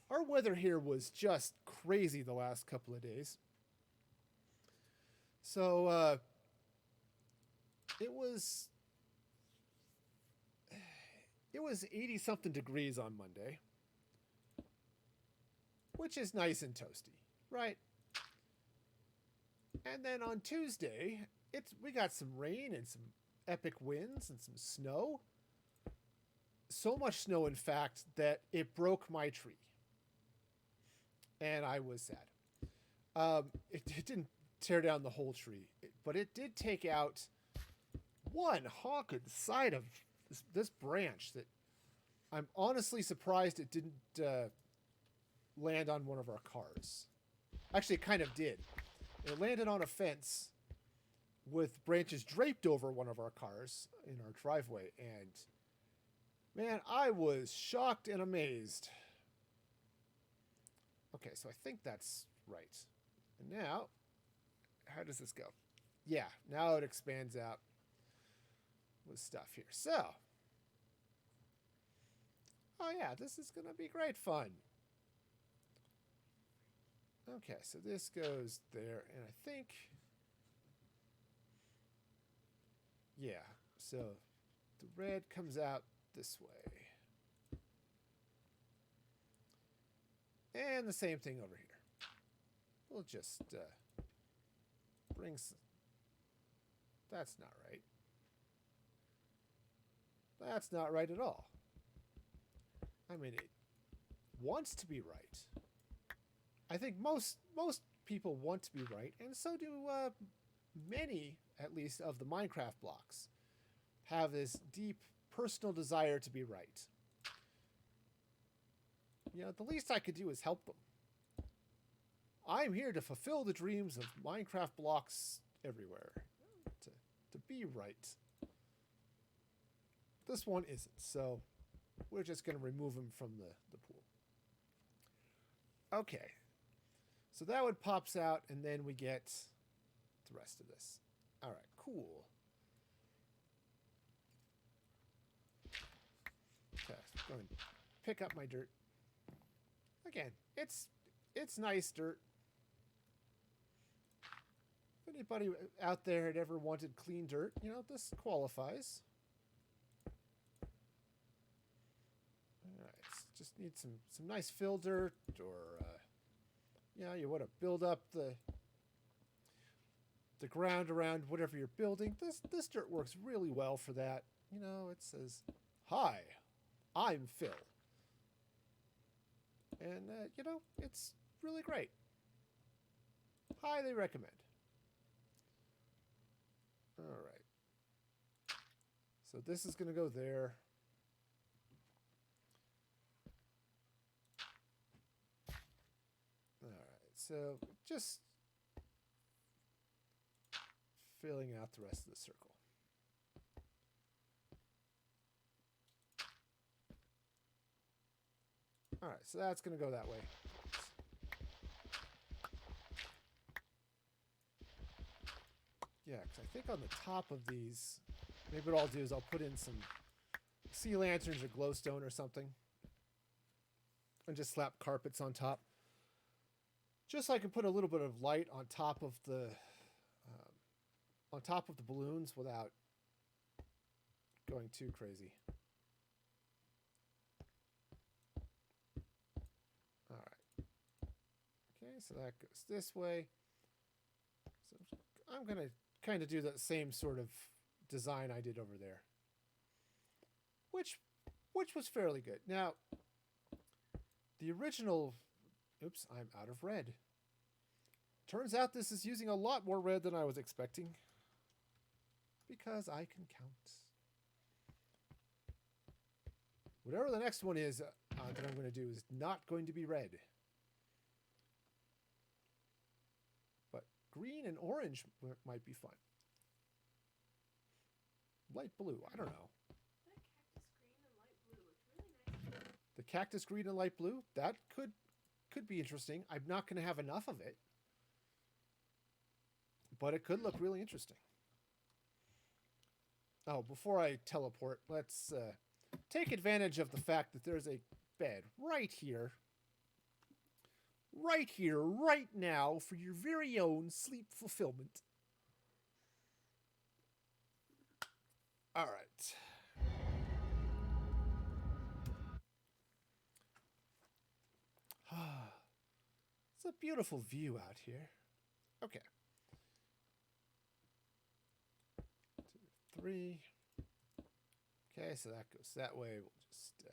our weather here was just crazy the last couple of days. So it was 80-something degrees on Monday, which is nice and toasty, right? And then on Tuesday, we got some rain and some epic winds and some snow. So much snow, in fact, that it broke my tree. And I was sad. It didn't tear down the whole tree, but it did take out one honking side of this branch that I'm honestly surprised it didn't land on one of our cars. Actually, it kind of did. It landed on a fence with branches draped over one of our cars in our driveway, and man, I was shocked and amazed. Okay, so I think that's right. And now, how does this go? Yeah, now it expands out with stuff here. So, oh yeah, this is going to be great fun. Okay, so this goes there, and I think, yeah, so the red comes out this way. And the same thing over here. We'll just bring some. That's not right. That's not right at all. I mean, it wants to be right. I think most people want to be right, and so do many, at least, of the Minecraft blocks have this deep personal desire to be right. You know, the least I could do is help them. I'm here to fulfill the dreams of Minecraft blocks everywhere. To be right. This one isn't, so we're just going to remove him from the pool. Okay. So that one pops out, and then we get the rest of this. All right, cool. Okay, go and pick up my dirt. Again, it's nice dirt. If anybody out there had ever wanted clean dirt, you know, this qualifies. All right, just need some nice fill dirt, or you know, you want to build up the ground around whatever you're building. This dirt works really well for that. you know, it says, "Hi, I'm Phil." And, you know, it's really great. Highly recommend. All right. So this is going to go there. All right. So just filling out the rest of the circle. All right. So that's going to go that way. Yeah, because I think on the top of these, maybe what I'll do is I'll put in some sea lanterns or glowstone or something. And just slap carpets on top. Just so I can put a little bit of light on top of the balloons without going too crazy. All right. Okay, so that goes this way. So I'm going to kind of do the same sort of design I did over there, which was fairly good. Now, the original, oops, I'm out of red. Turns out this is using a lot more red than I was expecting, because I can count. Whatever the next one is that I'm going to do is not going to be red. But green and orange might be fun. Light blue, I don't know. That cactus green and light blue looks really nice. The cactus green and light blue, that could be interesting. I'm not going to have enough of it, but it could look really interesting. Oh, before I teleport, let's take advantage of the fact that there's a bed right here, right now, for your very own sleep fulfillment. All right. It's a beautiful view out here. Okay. 2, 3. Okay, so that goes that way. We'll just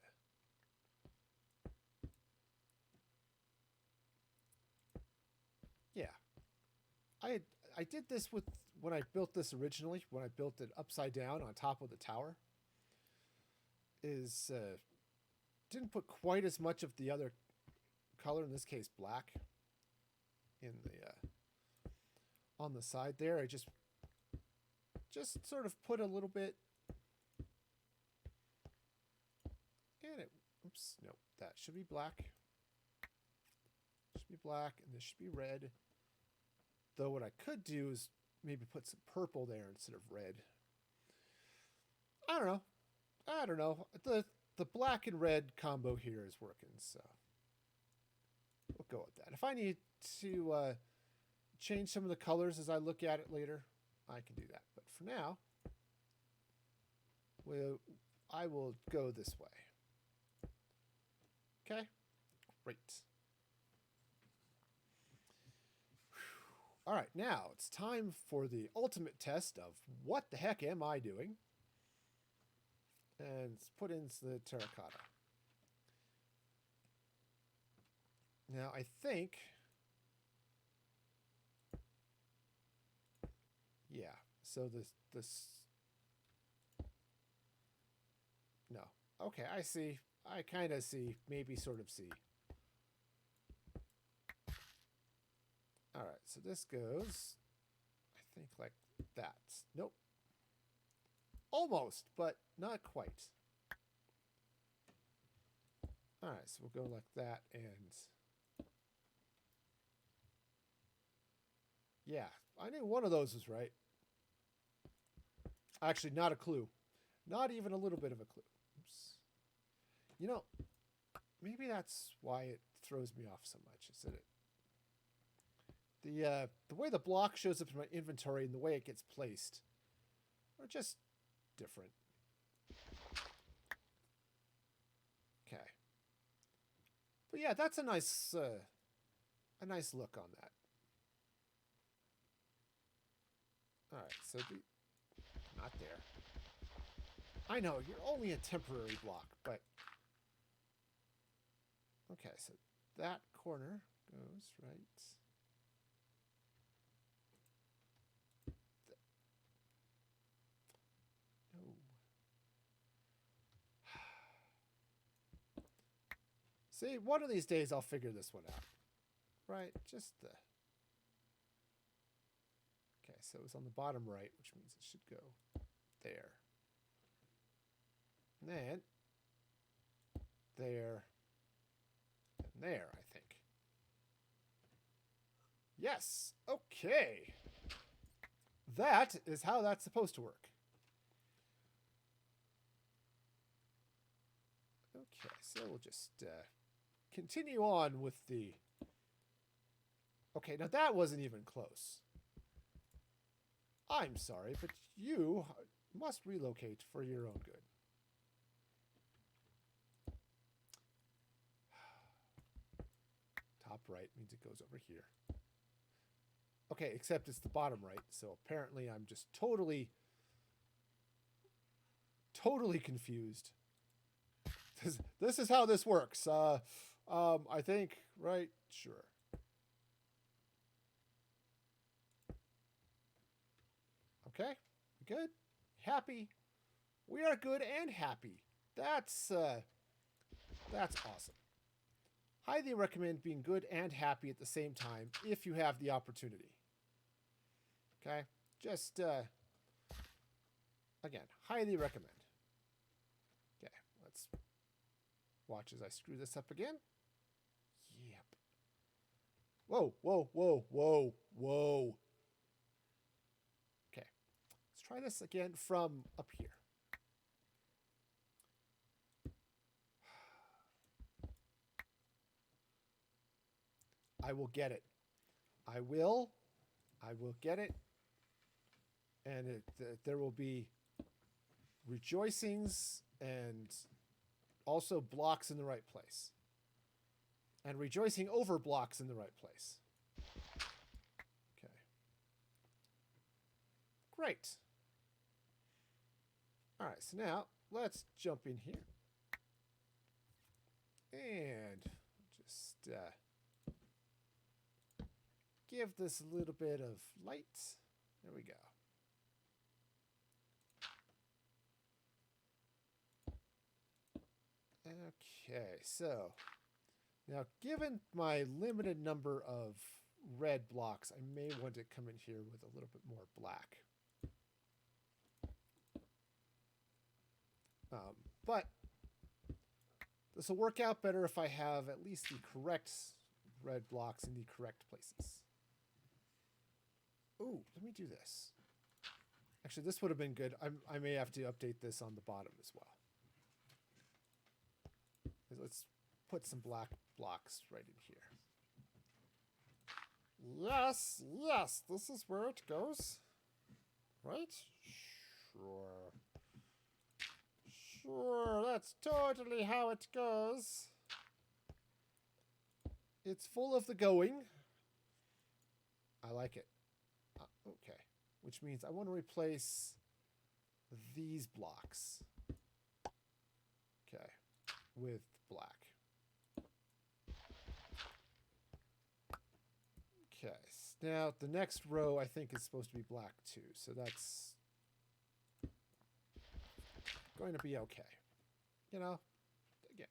yeah. I did this with when I built this originally, when I built it upside down on top of the tower. Is didn't put quite as much of the other color, in this case black, in the on the side there. I just sort of put a little bit, and it, oops, no, that should be black. Should be black, and this should be red. Though what I could do is maybe put some purple there instead of red. I don't know. The black and red combo here is working, so we'll go with that. If I need to change some of the colors as I look at it later, I can do that. But for now, I will go this way. Okay? Great. All right, now it's time for the ultimate test of what the heck am I doing? And let's put in the terracotta. Now I think, yeah. So this. No. Okay, I see. I kind of see. Maybe sort of see. All right, so this goes, I think, like that. Nope. Almost, but not quite. All right, so we'll go like that, and yeah, I knew one of those was right. Actually, not a clue. Not even a little bit of a clue. Oops. You know, maybe that's why it throws me off so much, is that the way the block shows up in my inventory and the way it gets placed are just different. Okay. But yeah, that's a nice look on that. All right, so not there. I know, you're only a temporary block, but... Okay, so that corner goes right... No. See, one of these days I'll figure this one out. Right, just the... Okay, so it's on the bottom right, which means it should go there. And then... There. And there, I think. Yes! Okay! That is how that's supposed to work. Okay, so we'll just continue on with the... Okay, now that wasn't even close. I'm sorry, but you must relocate for your own good. Top right means it goes over here. Okay, except it's the bottom right, so apparently I'm just totally confused. This is how this works. I think, right? Sure. Okay, good, happy. We are good and happy. That's awesome. Highly recommend being good and happy at the same time if you have the opportunity. Okay, just again, highly recommend. Okay, let's watch as I screw this up again. Yep. Whoa, whoa, whoa, whoa, whoa. Okay, let's try this again from up here. I will get it. I will get it. And there will be rejoicings and also blocks in the right place. And rejoicing over blocks in the right place. Okay. Great. All right, so now let's jump in here. And just give this a little bit of light. There we go. Okay, so now given my limited number of red blocks, I may want to come in here with a little bit more black. But this will work out better if I have at least the correct red blocks in the correct places. Ooh, let me do this. Actually, this would have been good. I may have to update this on the bottom as well. Let's put some black blocks right in here. Yes, yes, this is where it goes. Right? Sure. Sure, that's totally how it goes. It's full of the going. I like it. Okay, which means I want to replace these blocks. Okay, with black. Okay, now the next row I think is supposed to be black too, so that's going to be okay. You know, again,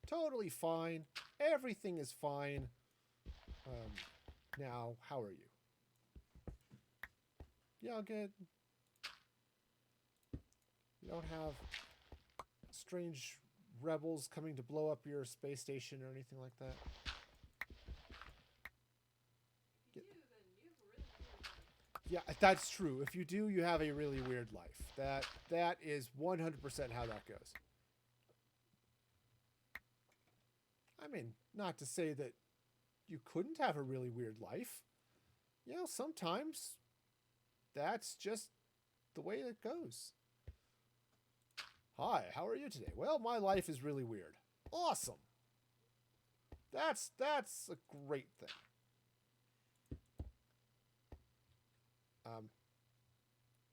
totally fine. Everything is fine. Now, how are you? Yeah, good. You don't have strange rebels coming to blow up your space station or anything like that? If you do, then you have a really weird life. Yeah, that's true. If you do, you have a really weird life. That is 100% how that goes. I mean, not to say that you couldn't have a really weird life. You know, sometimes that's just the way it goes. Hi, how are you today? Well, my life is really weird. Awesome. That's a great thing.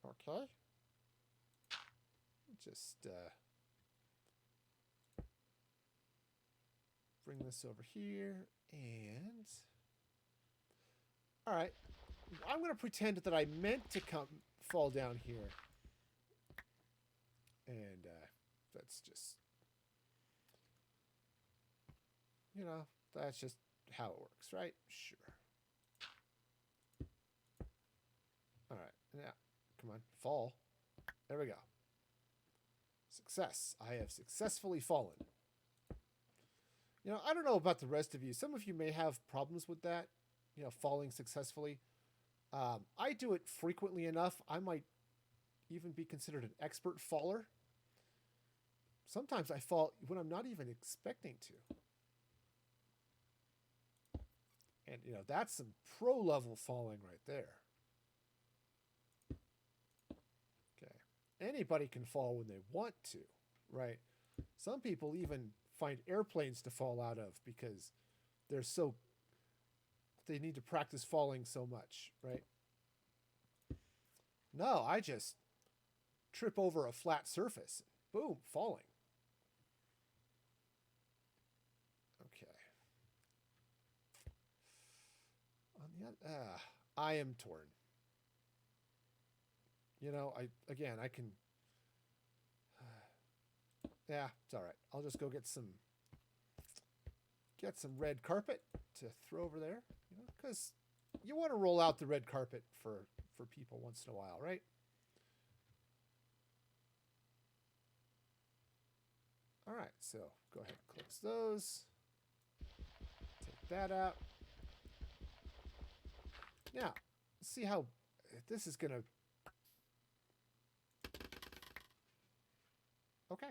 Okay. just bring this over here, and all right, I'm going to pretend that I meant to fall down here, and that's just, that's just how it works, right? Sure. All right, now, come on, fall. There we go. Success. I have successfully fallen. I don't know about the rest of you. Some of you may have problems with that, falling successfully. I do it frequently enough. I might even be considered an expert faller. Sometimes I fall when I'm not even expecting to. And, that's some pro level falling right there. Okay. Anybody can fall when they want to, right? Some people even find airplanes to fall out of because they need to practice falling so much, right? No, I just trip over a flat surface. Boom, falling. Okay. On the other, I am torn. I can. Yeah, it's all right. I'll just go get some red carpet to throw over there, because you want to roll out the red carpet for people once in a while, right? All right, so go ahead and close those. Take that out. Now, see how this is going to... Okay.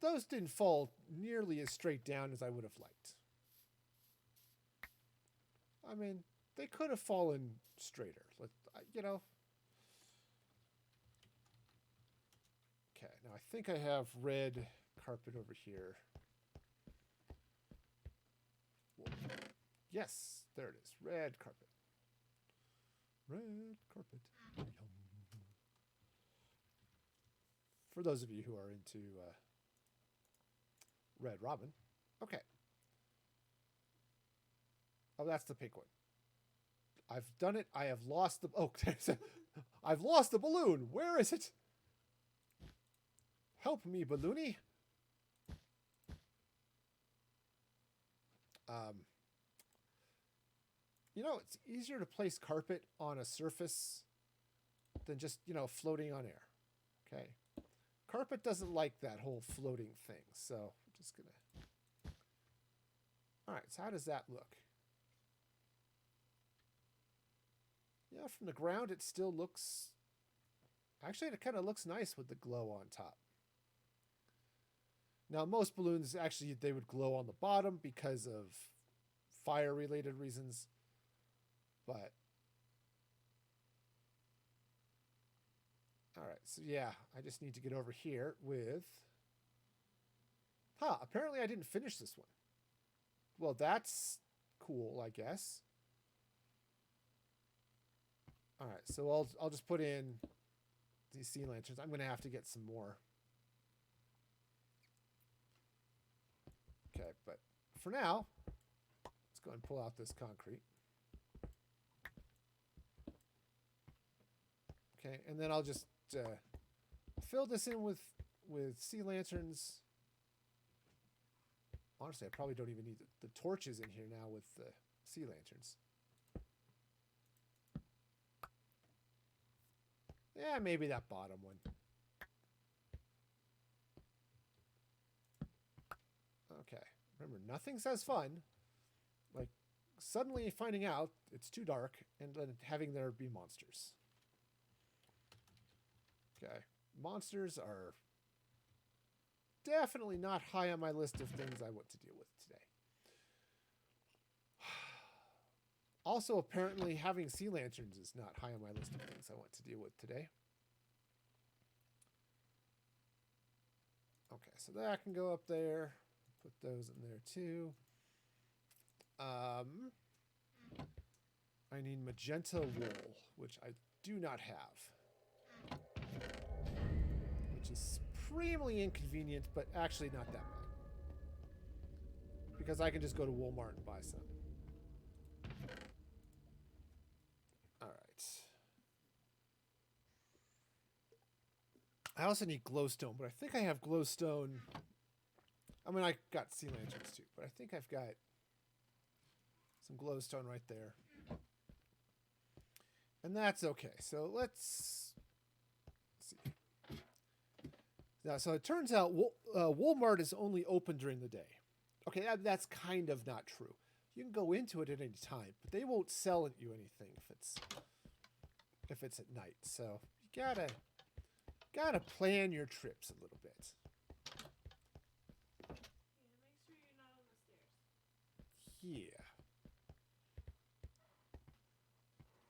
Those didn't fall nearly as straight down as I would have liked. I mean, they could have fallen straighter. Okay, now I think I have red carpet over here. Yes, there it is. Red carpet. Red carpet. For those of you who are into Red Robin. Okay. Oh, that's the pink one. I've done it. I have lost the... Oh, I've lost the balloon. Where is it? Help me, balloony. It's easier to place carpet on a surface than just, floating on air. Okay. Carpet doesn't like that whole floating thing, so I'm just going to... All right, so how does that look? Yeah, from the ground, it still looks... Actually, it kind of looks nice with the glow on top. Now, most balloons, actually, they would glow on the bottom because of fire-related reasons. But... All right, so yeah, I just need to get over here with... apparently I didn't finish this one. Well, that's cool, I guess. All right, so I'll just put in these sea lanterns. I'm going to have to get some more. Okay, but for now, let's go and pull out this concrete. Okay, and then I'll just fill this in with sea lanterns. Honestly, I probably don't even need the torches in here now with the sea lanterns. Yeah, maybe that bottom one. Okay, remember, nothing says fun. Like, suddenly finding out it's too dark and then having there be monsters. Okay, monsters are definitely not high on my list of things I want to deal with today. Also, apparently, having sea lanterns is not high on my list of things I want to deal with today. Okay, so that can go up there. Put those in there too. I need magenta wool, which I do not have. which is supremely inconvenient, but actually not that bad. Because I can just go to Walmart and buy some. Alright. I also need glowstone, but I think I have glowstone. I mean, I got sea lanterns too, but I think I've got some glowstone right there. And that's okay. So let's see. Now, so it turns out Walmart is only open during the day. Okay, that's kind of not true. You can go into it at any time, but they won't sell you anything if it's at night. So you gotta plan your trips a little bit. Yeah, make sure you're not on the stairs. Yeah.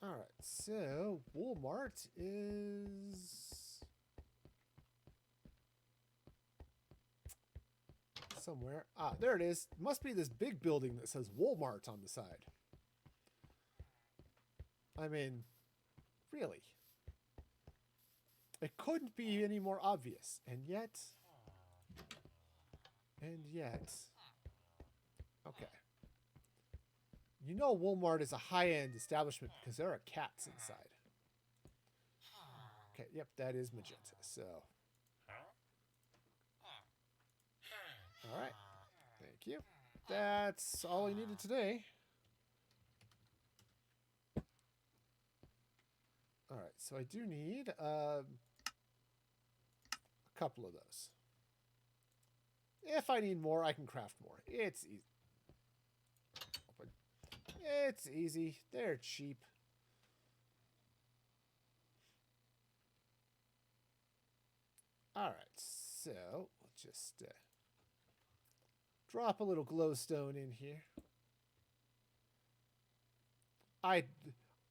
All right. So Walmart is somewhere. Ah, there it is. Must be this big building that says Walmart on the side. I mean, really. It couldn't be any more obvious. And yet. Okay. You know Walmart is a high-end establishment because there are cats inside. Okay, yep, that is magenta, so. Alright. Thank you. That's all I needed today. Alright, so I do need a couple of those. If I need more, I can craft more. It's easy. Open. It's easy. They're cheap. Alright, so we'll just drop a little glowstone in here.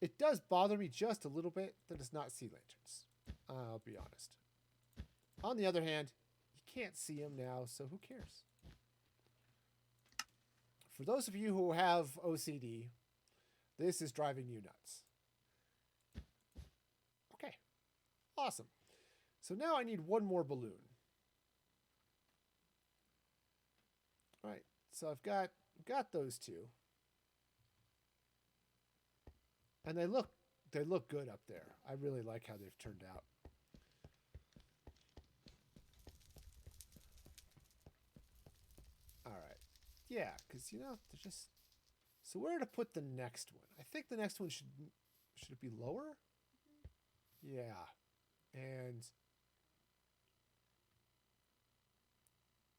It does bother me just a little bit that it's not sea lanterns. I'll be honest. On the other hand, you can't see them now, so who cares? For those of you who have OCD, this is driving you nuts. Okay. Awesome. So now I need one more balloon. All right. So I've got those two. And they look good up there. I really like how they've turned out. All right. Yeah, because, you know, they're just... So where to put the next one? I think the next one should it be lower? Yeah. And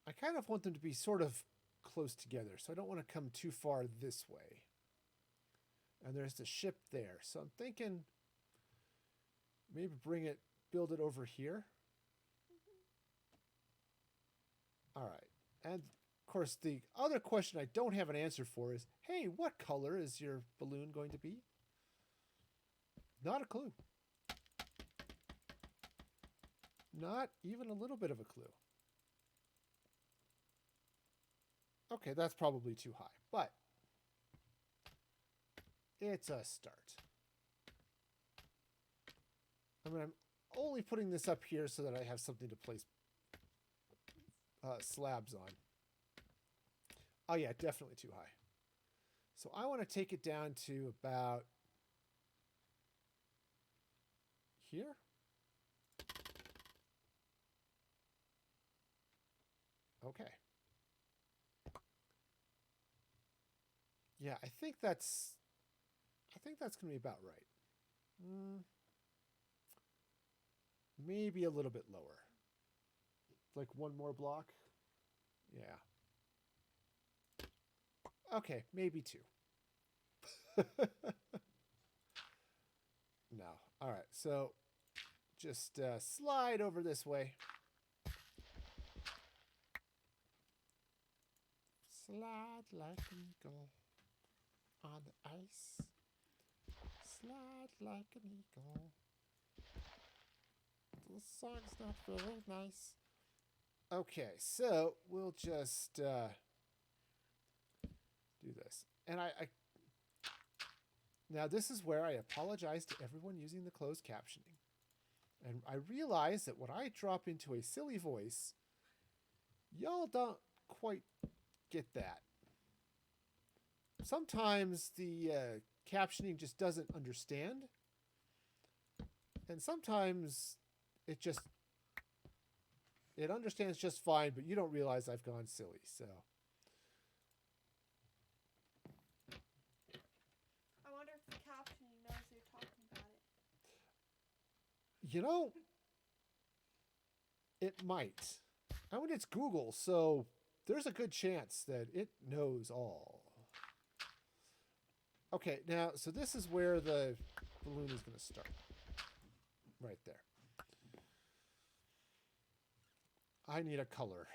I kind of want them to be sort of close together, so I don't want to come too far this way. And there's the ship there. So I'm thinking maybe build it over here. All right. And of course, the other question I don't have an answer for is, hey, what color is your balloon going to be? Not a clue. Not even a little bit of a clue. Okay, that's probably too high, but it's a start. I mean, I'm only putting this up here so that I have something to place slabs on. Oh yeah, definitely too high. So I want to take it down to about here. Okay. Yeah, I think that's going to be about right. Maybe a little bit lower. Like one more block. Yeah. Okay, maybe two. No. All right, so just slide over this way. Slide like an eagle on the ice. Slide like an eagle. The song's not very nice. Okay, so we'll just do this. And I now this is where I apologize to everyone using the closed captioning. And I realize that when I drop into a silly voice, y'all don't quite get that. Sometimes the captioning just doesn't understand. And sometimes it understands just fine, but you don't realize I've gone silly. So I wonder if the captioning knows you're talking about it. you know, it might. I mean, it's Google, so there's a good chance that it knows all. Okay, now, so this is where the balloon is going to start. Right there. I need a color.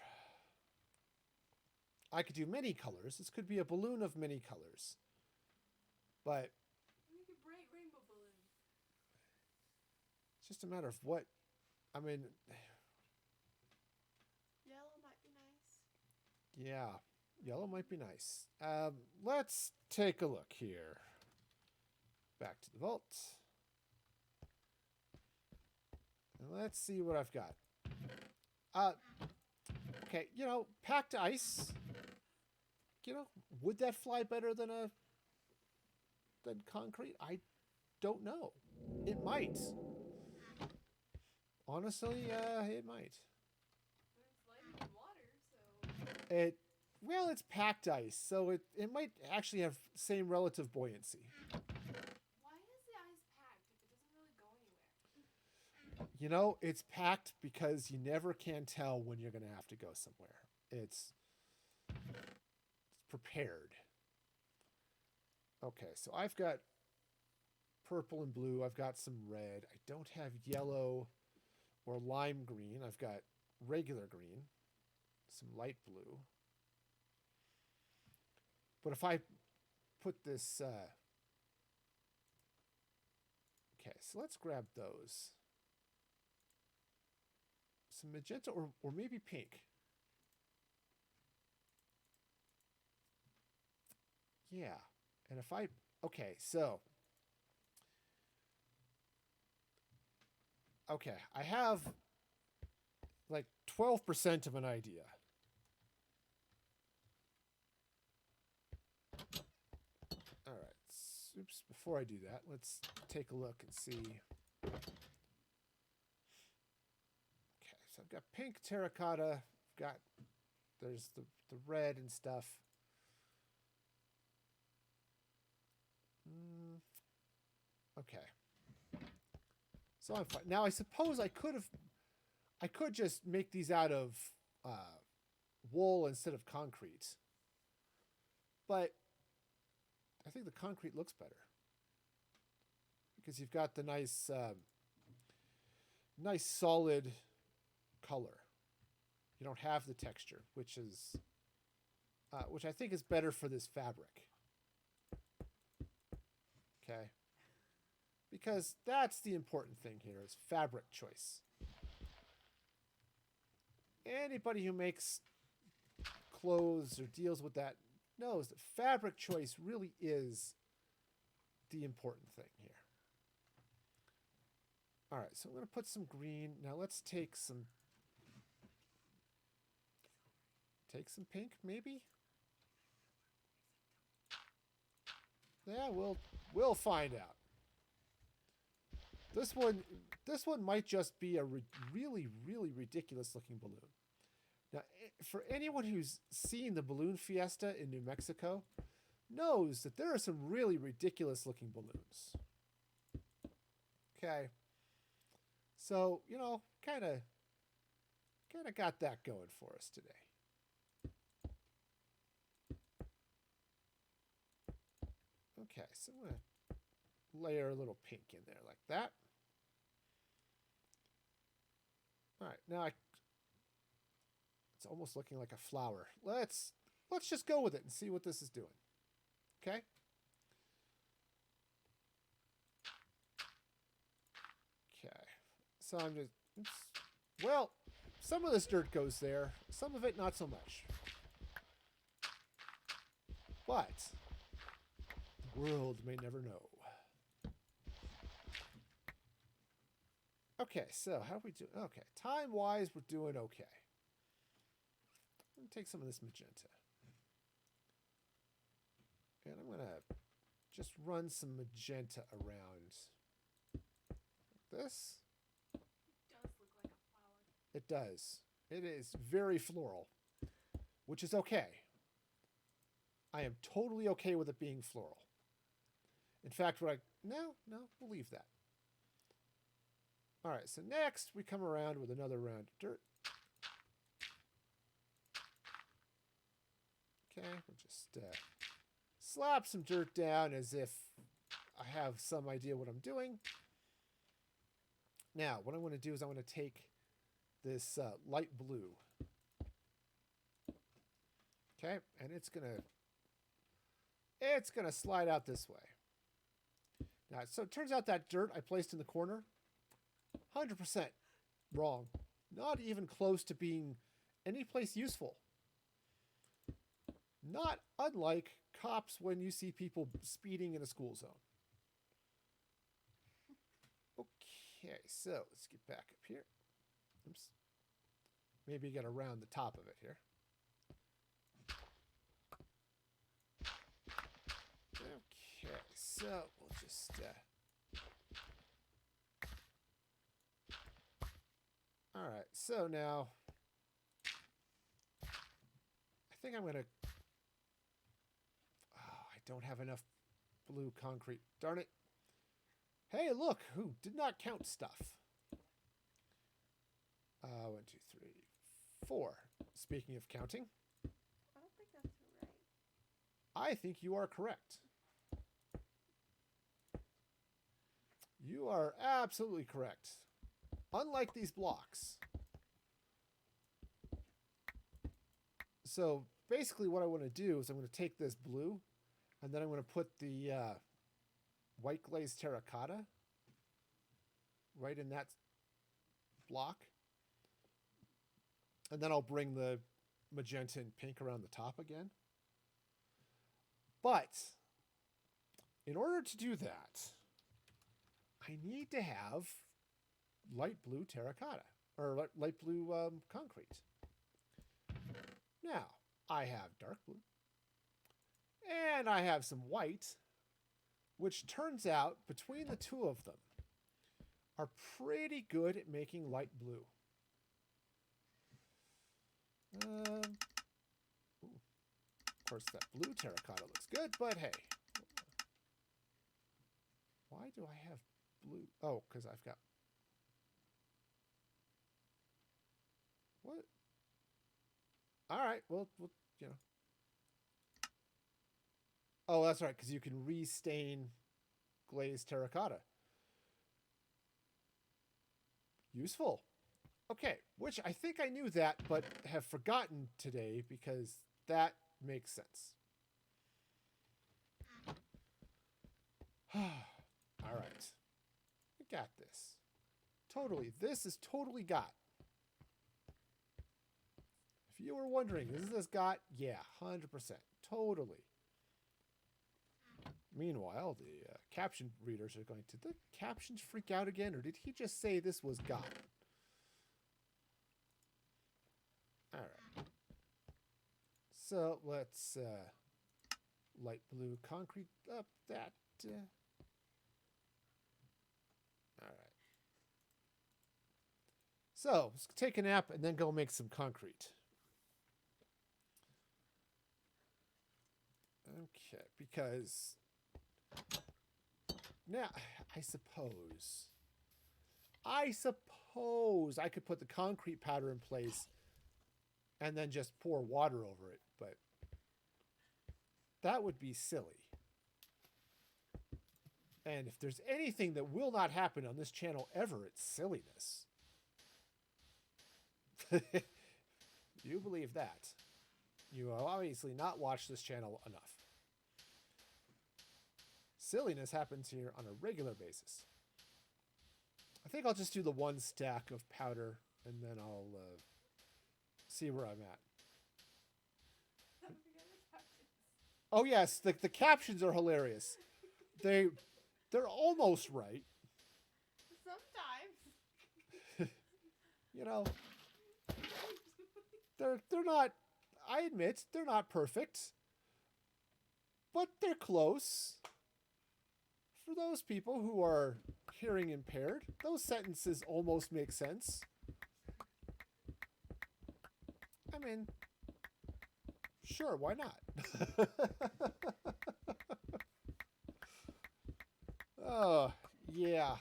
I could do many colors. This could be a balloon of many colors. But Make a bright rainbow balloon. it's just a matter of what. I mean, Yellow might be nice. yeah, yellow might be nice. Let's take a look here. Back to the vault. And let's see what I've got. Okay, packed ice. Would that fly better than concrete? I don't know. It might. Honestly, it might. It's lighter than water, so. It's packed ice, so it might actually have same relative buoyancy. Why is the ice packed if it doesn't really go anywhere? It's packed because you never can tell when you're going to have to go somewhere. It's prepared. Okay, so I've got purple and blue. I've got some red. I don't have yellow or lime green. I've got regular green, some light blue. But if I put this... okay, so let's grab those. Some magenta or maybe pink. Yeah. And if I... okay, so... okay, I have like 12% of an idea. All right. Oops, before I do that, let's take a look and see. Okay, so I've got pink terracotta. I've got, there's the red and stuff. Okay. So I'm fine. Now I suppose I could just make these out of wool instead of concrete. But I think the concrete looks better. Because you've got the nice nice solid color. You don't have the texture, which I think is better for this fabric. Okay. Because that's the important thing here is fabric choice. Anybody who makes clothes or deals with that knows that fabric choice really is the important thing here. All right, so I'm going to put some green. Now let's take some pink, maybe? Yeah, we'll find out. This one might just be a really, really ridiculous looking balloon. Now, for anyone who's seen the Balloon Fiesta in New Mexico, knows that there are some really ridiculous looking balloons. Okay. So, kind of got that going for us today. Okay, so I'm going to layer a little pink in there like that. All right, now it's almost looking like a flower. Let's just go with it and see what this is doing. Okay? Okay. So I'm just... oops. Well, some of this dirt goes there. Some of it not so much. But the world may never know. Okay, so how we do? Okay, time-wise, we're doing okay. I'm going to take some of this magenta. And I'm going to just run some magenta around this. It does look like a flower. It does. It is very floral, which is okay. I am totally okay with it being floral. In fact, no, we'll leave that. All right, so next we come around with another round of dirt. Okay, we'll just slap some dirt down as if I have some idea what I'm doing. Now, what I'm going to do is I'm going to take this light blue. Okay, and it's going to slide out this way. Now, so it turns out that dirt I placed in the corner, 100% wrong. Not even close to being any place useful. Not unlike cops when you see people speeding in a school zone. Okay, so let's get back up here. Oops. Maybe get around the top of it here. Okay, so we'll just all right, so now I think I'm going to I don't have enough blue concrete. Darn it. Hey, look, who did not count stuff. 1, 2, 3, 4. Speaking of counting, I don't think that's right. I think you are correct. You are absolutely correct. Unlike these blocks. So basically what I want to do is I'm going to take this blue and then I'm going to put the white glazed terracotta right in that block. And then I'll bring the magenta and pink around the top again. But in order to do that, I need to have light blue terracotta, or light blue concrete. Now, I have dark blue, and I have some white, which turns out, between the two of them, are pretty good at making light blue. Of course, that blue terracotta looks good, but hey. Why do I have blue? Oh, because I've got... What? All right, well, you know. Oh, that's right, because you can restain glazed terracotta. Useful. Okay, which I think I knew that, but have forgotten today because that makes sense. All right. I got this. Totally. This is totally got. If you were wondering, is this got? Yeah, 100%. Totally. Meanwhile, the caption readers are going, did the captions freak out again, or did he just say this was got? All right. So let's light blue concrete up that. All right. So let's take a nap and then go make some concrete. Okay, because now I suppose I could put the concrete powder in place and then just pour water over it, but that would be silly. And if there's anything that will not happen on this channel ever, it's silliness. You believe that? You have obviously not watched this channel enough. Silliness happens here on a regular basis. I think I'll just do the 1 stack of powder and then I'll see where I'm at. Oh yes, the captions are hilarious. They're almost right. Sometimes. You know, they're not. I admit they're not perfect, but they're close. For those people who are hearing impaired, those sentences almost make sense. I mean, sure, why not? Oh, yeah.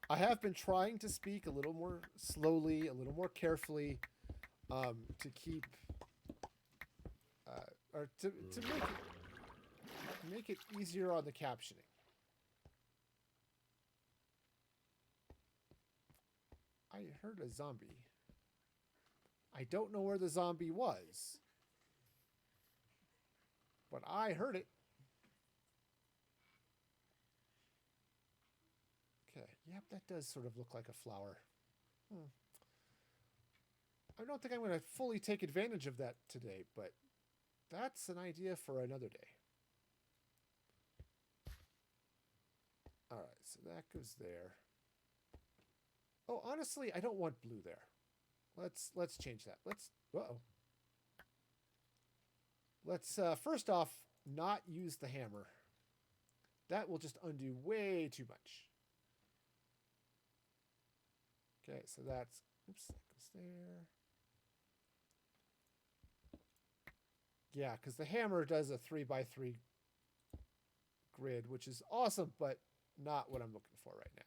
I have been trying to speak a little more slowly, a little more carefully, to keep, or to make it easier on the captioning. I heard a zombie. I don't know where the zombie was, but I heard it. Okay, yep, that does sort of look like a flower. I don't think I'm going to fully take advantage of that today, but that's an idea for another day. All right, so that goes there. Oh, honestly, I don't want blue there. Let's change that. Let's first off not use the hammer. That will just undo way too much. Okay, so that's, oops, that goes there. Yeah, because the hammer does a 3x3 grid, which is awesome, but not what I'm looking for right now.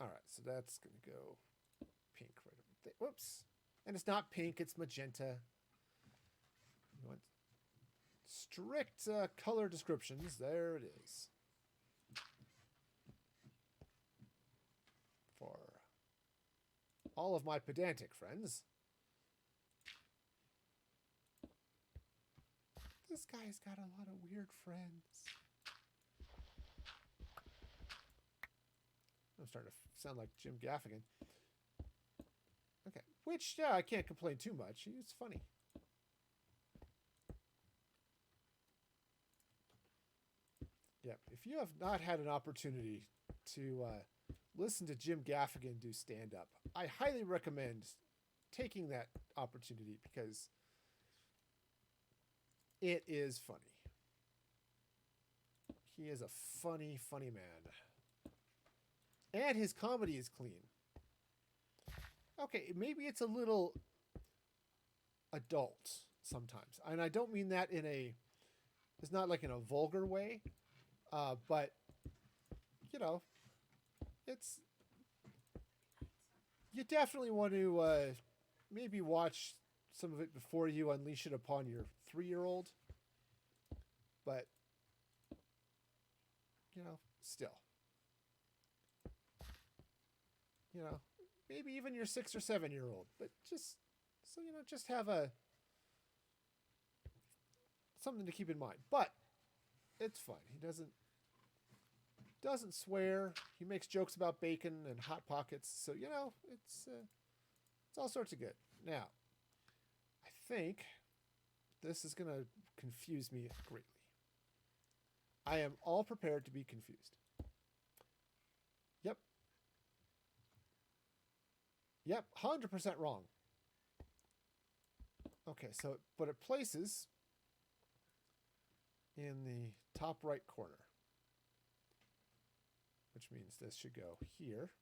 All right, so that's going to go pink right over there. Whoops. And it's not pink, it's magenta. You want strict color descriptions. There it is. For all of my pedantic friends. This guy's got a lot of weird friends. I'm starting to sound like Jim Gaffigan. Okay, which, yeah, I can't complain too much. It's funny. Yep, if you have not had an opportunity to listen to Jim Gaffigan do stand-up, I highly recommend taking that opportunity because it is funny. He is a funny, funny man. And his comedy is clean. Okay, maybe it's a little adult sometimes. And I don't mean that in a... It's not like in a vulgar way. But, you know, it's... You definitely want to maybe watch some of it before you unleash it upon your 3-year-old. But, you know, still. You know, maybe even your 6 or 7-year-old. But just, so, you know, just have something to keep in mind. But, it's fun. He doesn't swear. He makes jokes about bacon and Hot Pockets. So, you know, it's all sorts of good. Now, I think this is going to confuse me greatly. I am all prepared to be confused. Yep. Yep, 100% wrong. Okay, so, but it places in the top right corner. Which means this should go here.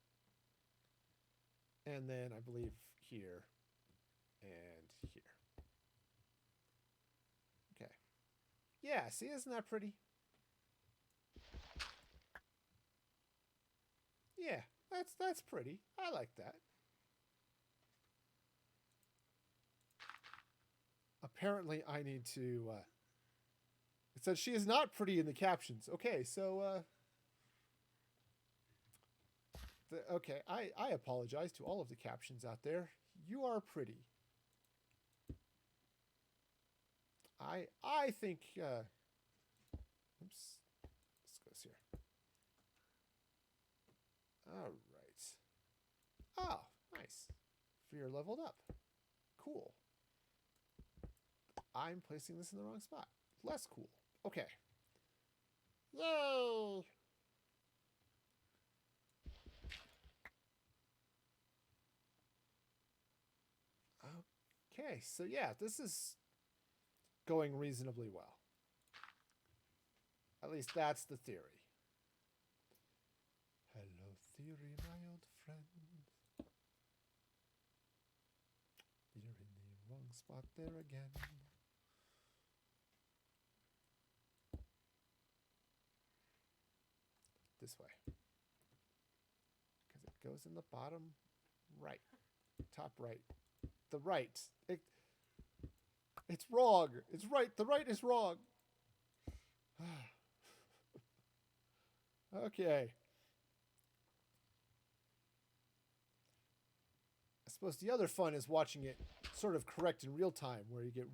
And then I believe here and here. Okay. Yeah, see, isn't that pretty? Yeah, that's pretty. I like that. Apparently I need to it says she is not pretty in the captions. Okay, so okay, I apologize to all of the captions out there. You are pretty. I think oops. This goes here. All right. Oh, nice. Fear leveled up. Cool. I'm placing this in the wrong spot. Less cool. Okay. Yay! Okay, so yeah, this is going reasonably well. At least that's the theory. Hello, theory, my old friend. You're in the wrong spot there again. This way. Because it goes in the bottom right. Top right. The right. It's wrong. It's right. The right is wrong. Okay. I suppose the other fun is watching it sort of correct in real time, where you get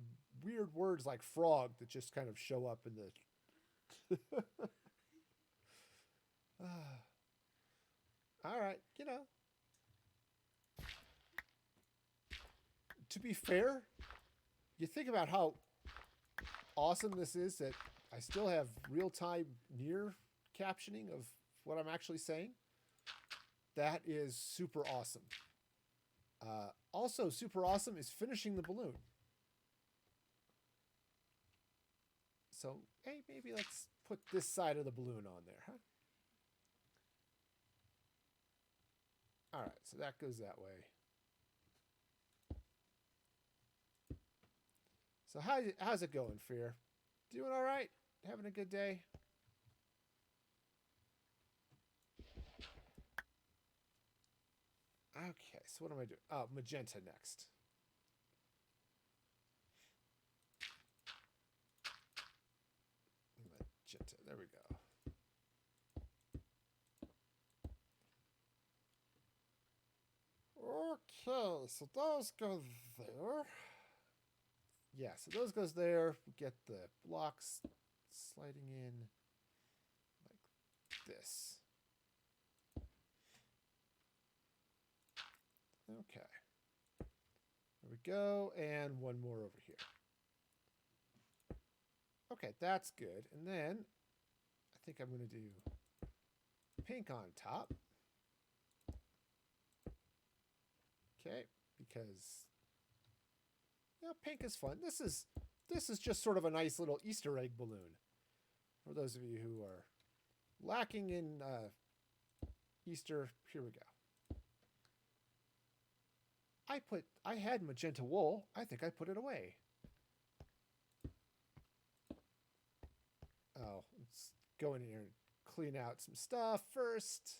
weird words like frog that just kind of show up in the... All right, you know. To be fair, you think about how awesome this is that I still have real-time near captioning of what I'm actually saying. That is super awesome. Also super awesome is finishing the balloon. So, hey, maybe let's put this side of the balloon on there, huh? All right, so that goes that way. So how's it going, Fear? Doing all right? Having a good day? Okay, so what am I doing? Oh, magenta next. Magenta, there we go. Okay, so those go there. Yeah, so those goes there. We get the blocks sliding in like this. Okay. There we go, and one more over here. Okay, that's good. And then I think I'm going to do pink on top. Okay, because yeah, pink is fun. This is just sort of a nice little Easter egg balloon. For those of you who are lacking in Easter, here we go. I had magenta wool. I think I put it away. Oh, let's go in here and clean out some stuff first.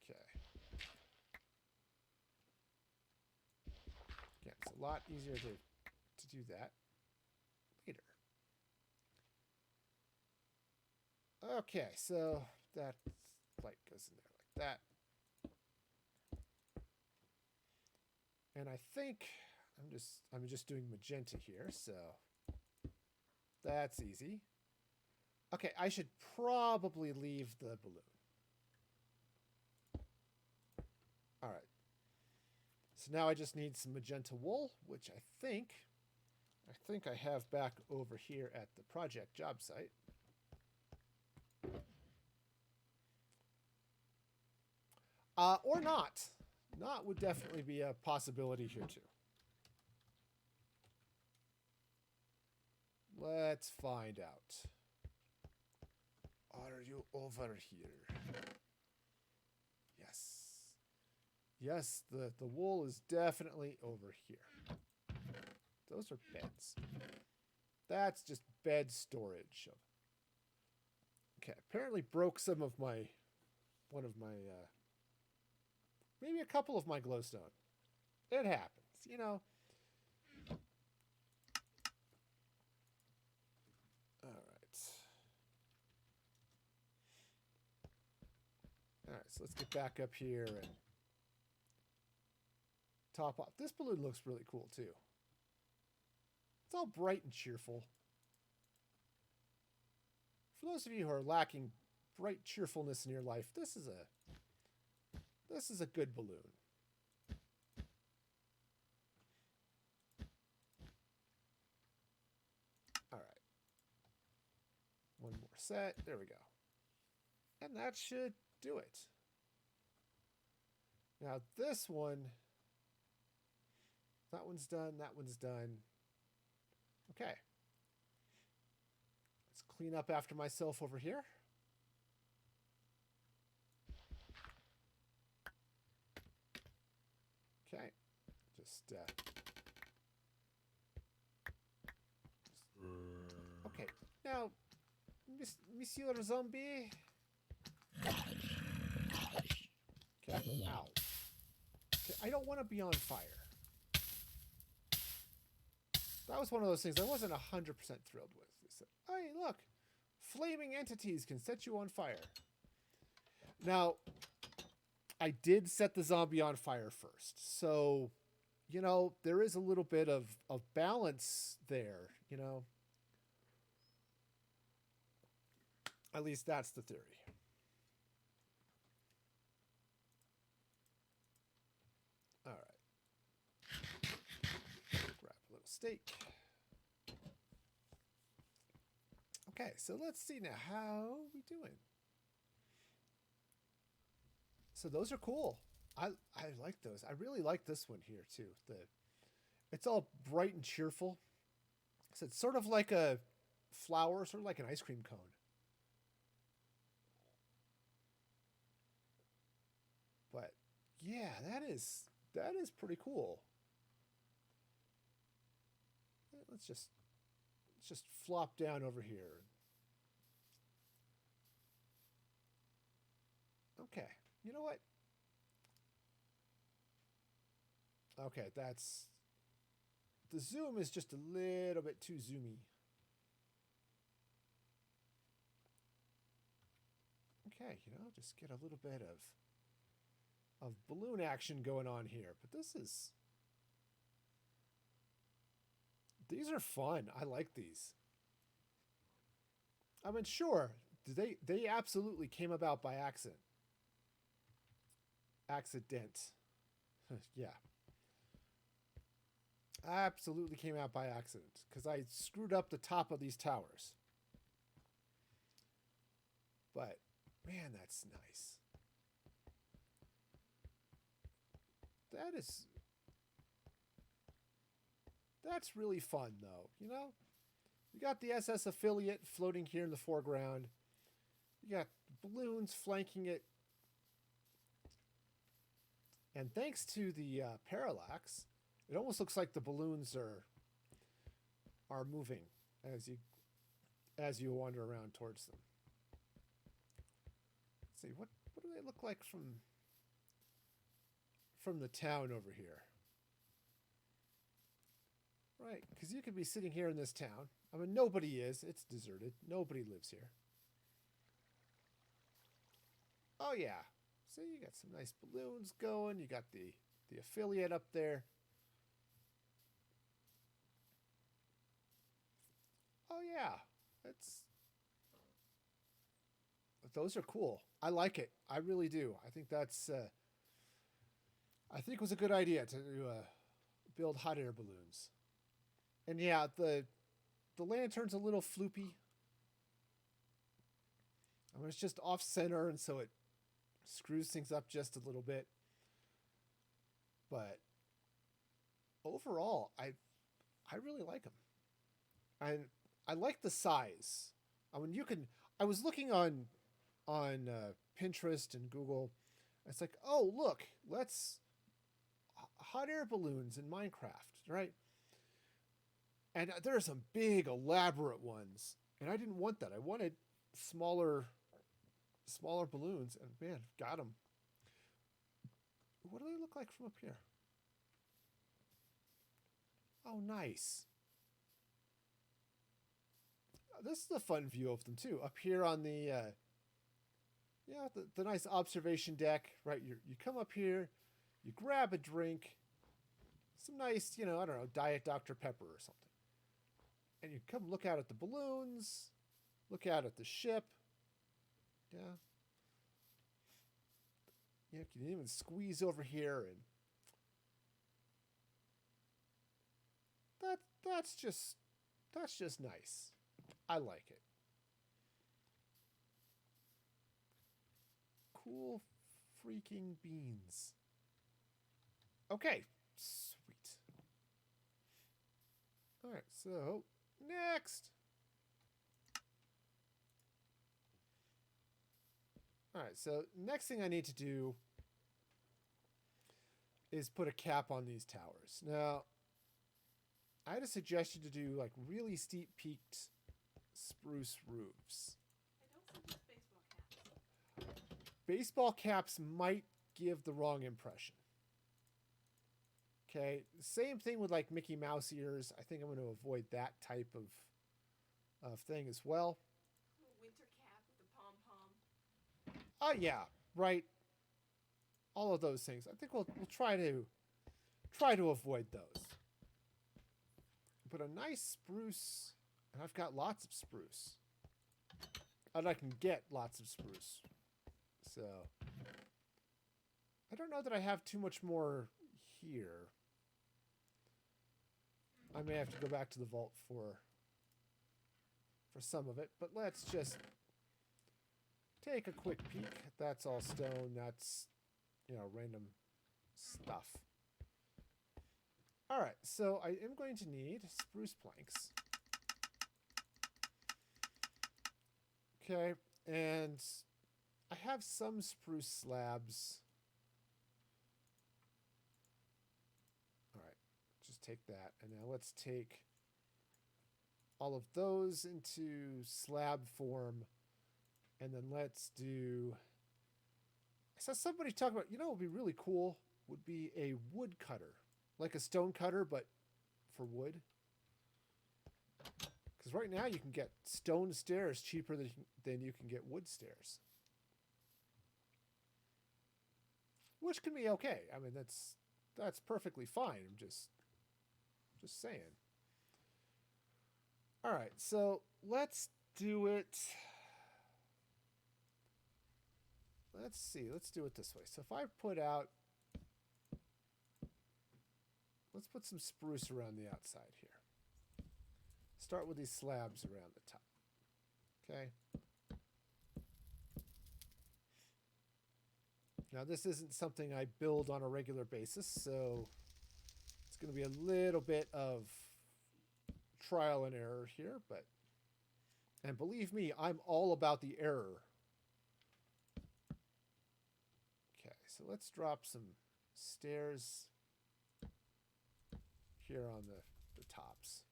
Okay. Yeah, it's a lot easier to do that later. Okay, so that light goes in there like that. And I think I'm just doing magenta here, so that's easy. Okay, I should probably leave the balloon. All right. So now I just need some magenta wool, which I think I have back over here at the project job site. Or not. Not would definitely be a possibility here too. Let's find out. Are you over here? Yes. Yes, the wool is definitely over here. Those are beds. That's just bed storage. Okay, apparently broke some of my, maybe a couple of my glowstone. It happens, you know. All right, so let's get back up here and top off. This balloon looks really cool too. It's all bright and cheerful. For those of you who are lacking bright cheerfulness in your life, this is a good balloon. All right. One more set. There we go. And that should do it. Now this one, that one's done, that one's done. Okay. Let's clean up after myself over here. Okay. Just okay. Now, Monsieur Zombie. Okay. Ow. Okay, I don't want to be on fire. That was one of those things I wasn't 100% thrilled with. They said, hey, look, flaming entities can set you on fire. Now, I did set the zombie on fire first. So, you know, there is a little bit of balance there, you know. At least that's the theory. All right. Grab a little steak. Okay, so let's see now. How are we doing? So those are cool. I like those. I really like this one here too. It's all bright and cheerful. So it's sort of like a flower, sort of like an ice cream cone. But yeah, that is pretty cool. Let's just flop down over here. Okay, you know what? Okay, the zoom is just a little bit too zoomy. Okay, you know, just get a little bit of balloon action going on here. But these are fun. I like these. I mean, sure, they absolutely came about by accident. Yeah. Absolutely came out by accident because I screwed up the top of these towers. But man, that's nice. That's really fun though, you know? You got the SS affiliate floating here in the foreground. You got balloons flanking it. And thanks to the parallax, it almost looks like the balloons are moving as you wander around towards them. Let's see, what do they look like from the town over here? Right, because you could be sitting here in this town. I mean, nobody is. It's deserted. Nobody lives here. Oh, yeah. See, you got some nice balloons going. You got the affiliate up there. Oh, yeah. Those are cool. I like it. I really do. I think I think it was a good idea to build hot air balloons. And yeah, the lantern's a little floopy. I mean, it's just off center, and so it screws things up just a little bit. But overall, I really like them. And I like the size. I mean, I was looking on Pinterest and Google. It's like, oh, look, let's hot air balloons in Minecraft, right? And there are some big, elaborate ones. And I didn't want that. I wanted smaller balloons. And man, got them. What do they look like from up here? Oh, nice. This is a fun view of them too. Up here on the the nice observation deck, right? You come up here, you grab a drink, some nice, I don't know, Diet Dr. Pepper or something. And you come look out at the balloons, look out at the ship. Yeah. You can even squeeze over here, and that's just nice. I like it. Cool freaking beans. Okay, sweet. All right, so next. All right, so next thing I need to do is put a cap on these towers. Now, I had a suggestion to do like really steep peaked spruce roofs. I don't suggest baseball caps. Baseball caps might give the wrong impression. Okay, same thing with like Mickey Mouse ears. I think I'm going to avoid that type of thing as well. A winter cap with a pom-pom. Oh yeah, right. All of those things. I think we'll try to avoid those. But a nice spruce, and I've got lots of spruce. And I can get lots of spruce. So I don't know that I have too much more here. I may have to go back to the vault for some of it, but let's just take a quick peek. That's all stone. That's, random stuff. All right, so I am going to need spruce planks. Okay, and I have some spruce slabs. All right, just take that. And now let's take all of those into slab form. And then let's do... I saw somebody talk about, what would be really cool would be a wood cutter. Like a stone cutter, but for wood. Because right now you can get stone stairs cheaper than you can get wood stairs. Which can be okay. I mean, that's perfectly fine. I'm just saying. All right, so let's do it. Let's see. Let's do it this way. So if I put out... Let's put some spruce around the outside here. Start with these slabs around the top. Okay. Now this isn't something I build on a regular basis, so it's going to be a little bit of trial and error here, but... And believe me, I'm all about the error. Okay, so let's drop some stairs here on the tops.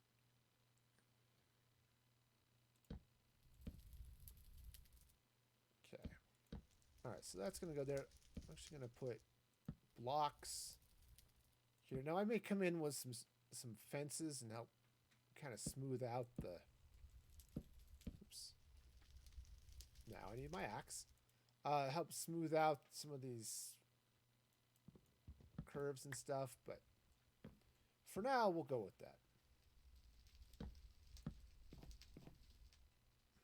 Okay. All right, so that's going to go there. I'm actually going to put blocks here. Now I may come in with some fences and help kind of smooth out the... Oops. Now I need my axe. Help smooth out some of these curves and stuff, but for now, we'll go with that.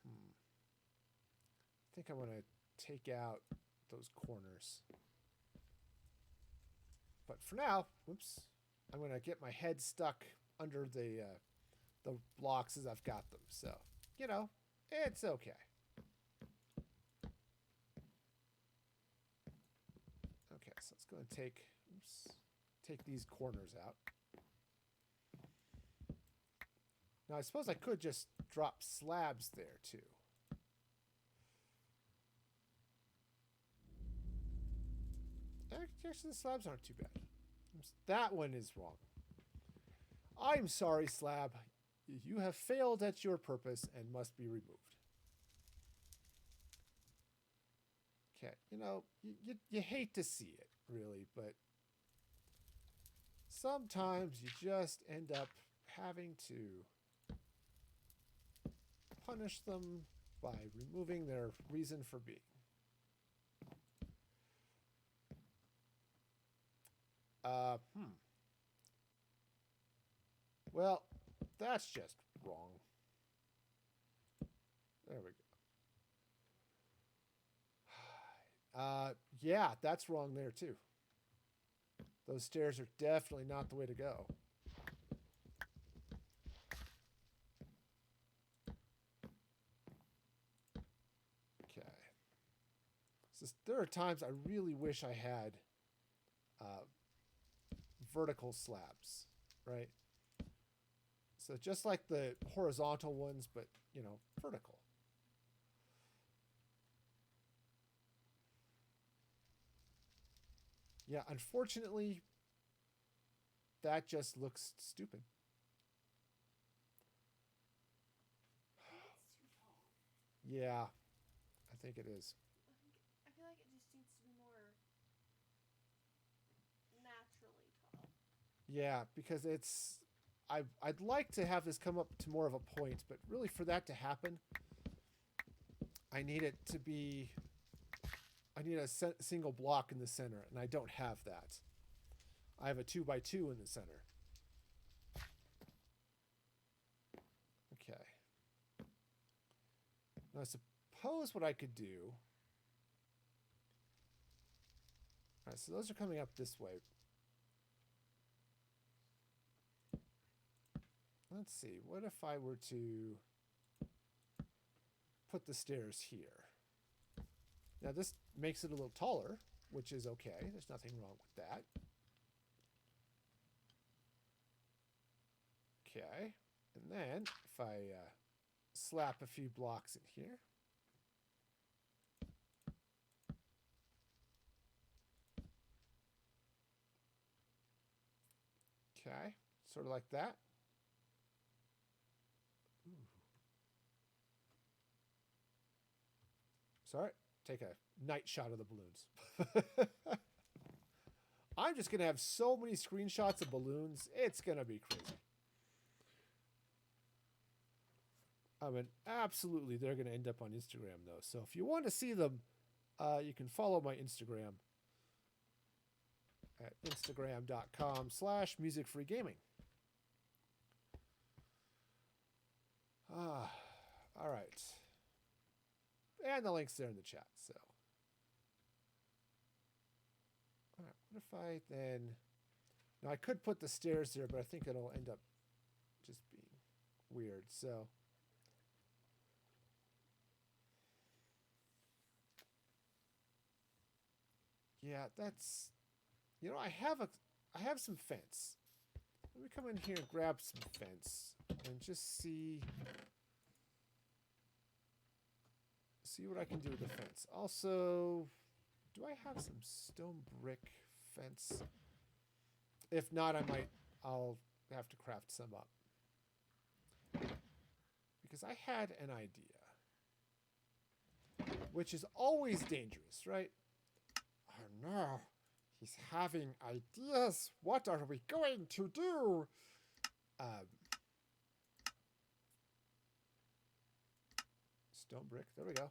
I think I want to take out those corners. But for now, oops, I'm going to get my head stuck under the blocks as I've got them. So, it's okay. Okay, so let's go and take these corners out. Now, I suppose I could just drop slabs there, too. Actually, the slabs aren't too bad. That one is wrong. I'm sorry, slab. You have failed at your purpose and must be removed. Okay, you hate to see it, really, but sometimes you just end up having to punish them by removing their reason for being. Well, that's just wrong. There we go. Yeah, that's wrong there too. Those stairs are definitely not the way to go. Okay. So there are times I really wish I had vertical slabs, right? So just like the horizontal ones, but, you know, vertical. Yeah, unfortunately, that just looks stupid. Maybe it's too tall. Yeah, I think it is. I feel like it just needs to be more naturally tall. Yeah, because it's... I'd like to have this come up to more of a point, but really for that to happen, I need it to be... I need a single block in the center, and I don't have that. I have a 2x2 in the center. Okay. Now, I suppose what I could do... Alright, so those are coming up this way. Let's see, what if I were to put the stairs here? Now this makes it a little taller, which is okay. There's nothing wrong with that. Okay, and then if I slap a few blocks in here. Okay, sort of like that. Ooh. Sorry, take a night shot of the balloons. I'm just going to have so many screenshots of balloons, it's going to be crazy. I mean, absolutely, they're going to end up on Instagram, though. So if you want to see them, you can follow my Instagram at instagram.com/musicfreegaming. All right. And the link's there in the chat, so. All right, what if I then... Now, I could put the stairs there, but I think it'll end up just being weird, so... Yeah, that's... You know, I have some fence. Let me come in here and grab some fence and just see what I can do with the fence. Also, do I have some stone brick fence? If not, I'll have to craft some up. Because I had an idea. Which is always dangerous, right? Oh no, he's having ideas. What are we going to do? Stone brick, there we go.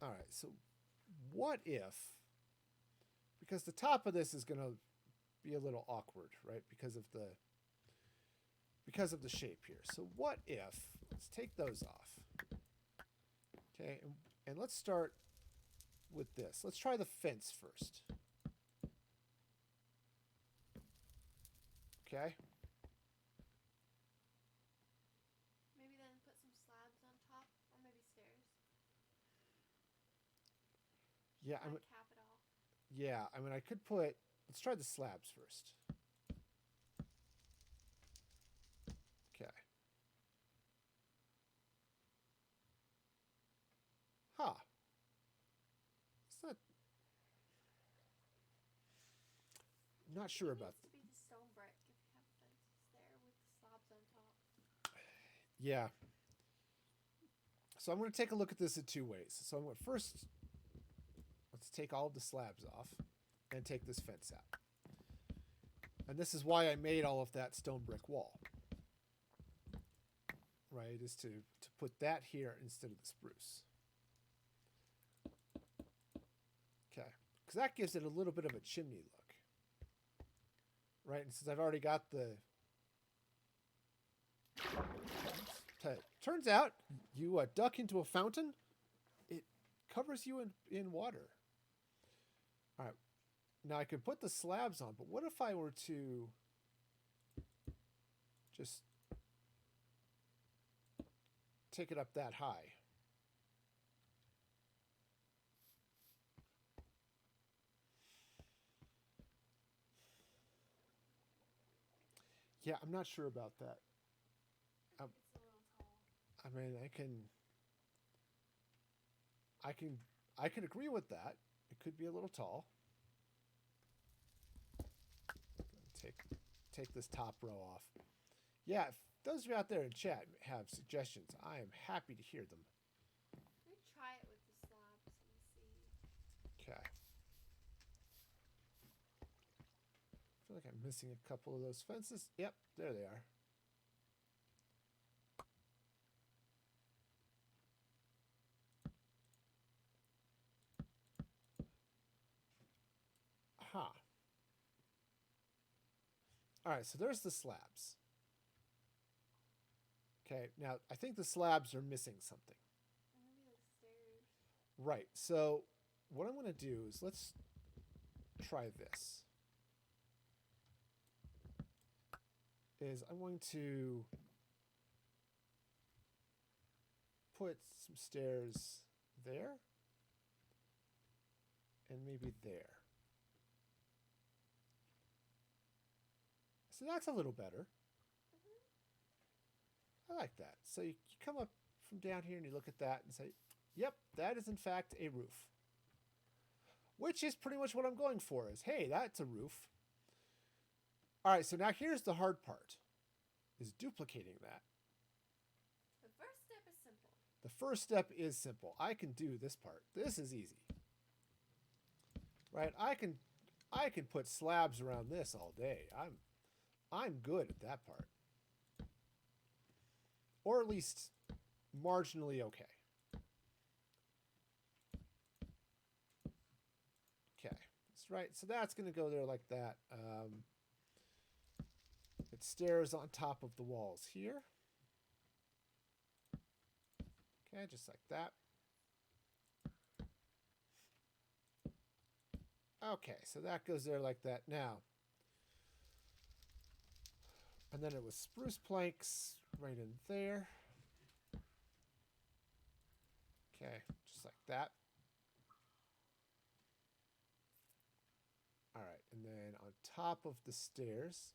All right, so what if, because the top of this is going to be a little awkward, right? Because of the shape here. So what if, let's take those off. Okay, and let's start with this. Let's try the fence first. Okay. Maybe then put some slabs on top, or maybe stairs. Yeah, Like cap it all. yeah, I mean, I could put... Let's try the slabs first. Okay. Huh. It's not... I'm not sure about It needs to be the stone brick if you have fences there with the slabs on top. Yeah. So I'm going to take a look at this in two ways. So I'm going to first... Let's take all of the slabs off and take this fence out. And this is why I made all of that stone brick wall. Right, is to put that here instead of the spruce. Okay, because that gives it a little bit of a chimney look. Right, and since I've already got the... Turns out, you duck into a fountain, it covers you in water. All right, now I could put the slabs on, but what if I were to just take it up that high? Yeah, I'm not sure about that. I Um, think it's a little tall. I mean, I can, I can agree with that. It could be a little tall. Take, take this top row off. Yeah, if those of you out there in chat have suggestions, I am happy to hear them. Let me try it with the slabs and see. Okay. I feel like I'm missing a couple of those fences. Yep, there they are. Aha. All right, so there's the slabs. Okay, now I think the slabs are missing something. Maybe the stairs. Right, so what I'm going to do is let's try this. Is I'm going to put some stairs there and maybe there. So that's a little better. I like that. So you come up from down here and you look at that and say, yep, that is in fact a roof. Which is pretty much what I'm going for is, hey, that's a roof. All right, so now here's the hard part, is duplicating that. The first step is simple. The first step is simple. I can do this part. This is easy. Right? I can put slabs around this all day. I'm good at that part. Or at least marginally okay. Okay. That's right. So that's going to go there like that. It stairs on top of the walls here. Okay, just like that. Okay, so that goes there like that. Now, and then it was spruce planks right in there. Okay, just like that. All right, and then on top of the stairs,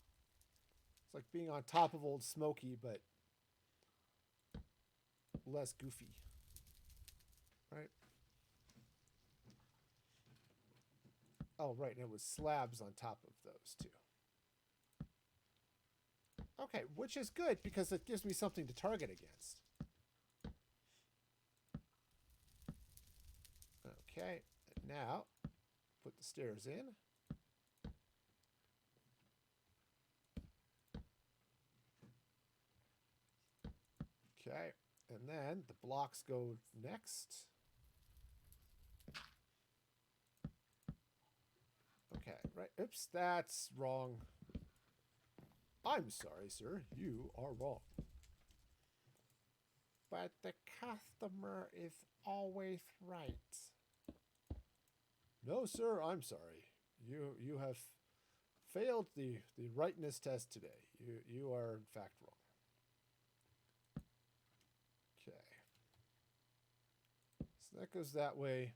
it's like being on top of Old Smoky, but less goofy, right? Oh, right, and it was slabs on top of those too. Okay, which is good because it gives me something to target against. Okay, and now put the stairs in. Okay, and then the blocks go next. Okay, right. Oops, that's wrong. I'm sorry, sir. You are wrong. But the customer is always right. No, sir, I'm sorry. You have failed the rightness test today. You are in fact wrong. Okay. So that goes that way.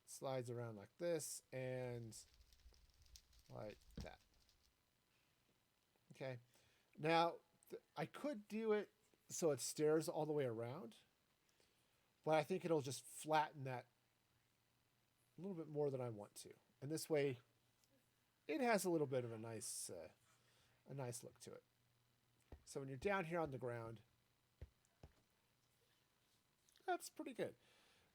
Slides around like this and like that. Okay. Now, I could do it so it stairs all the way around, but I think it'll just flatten that a little bit more than I want to. And this way, it has a little bit of a nice look to it. So when you're down here on the ground, that's pretty good.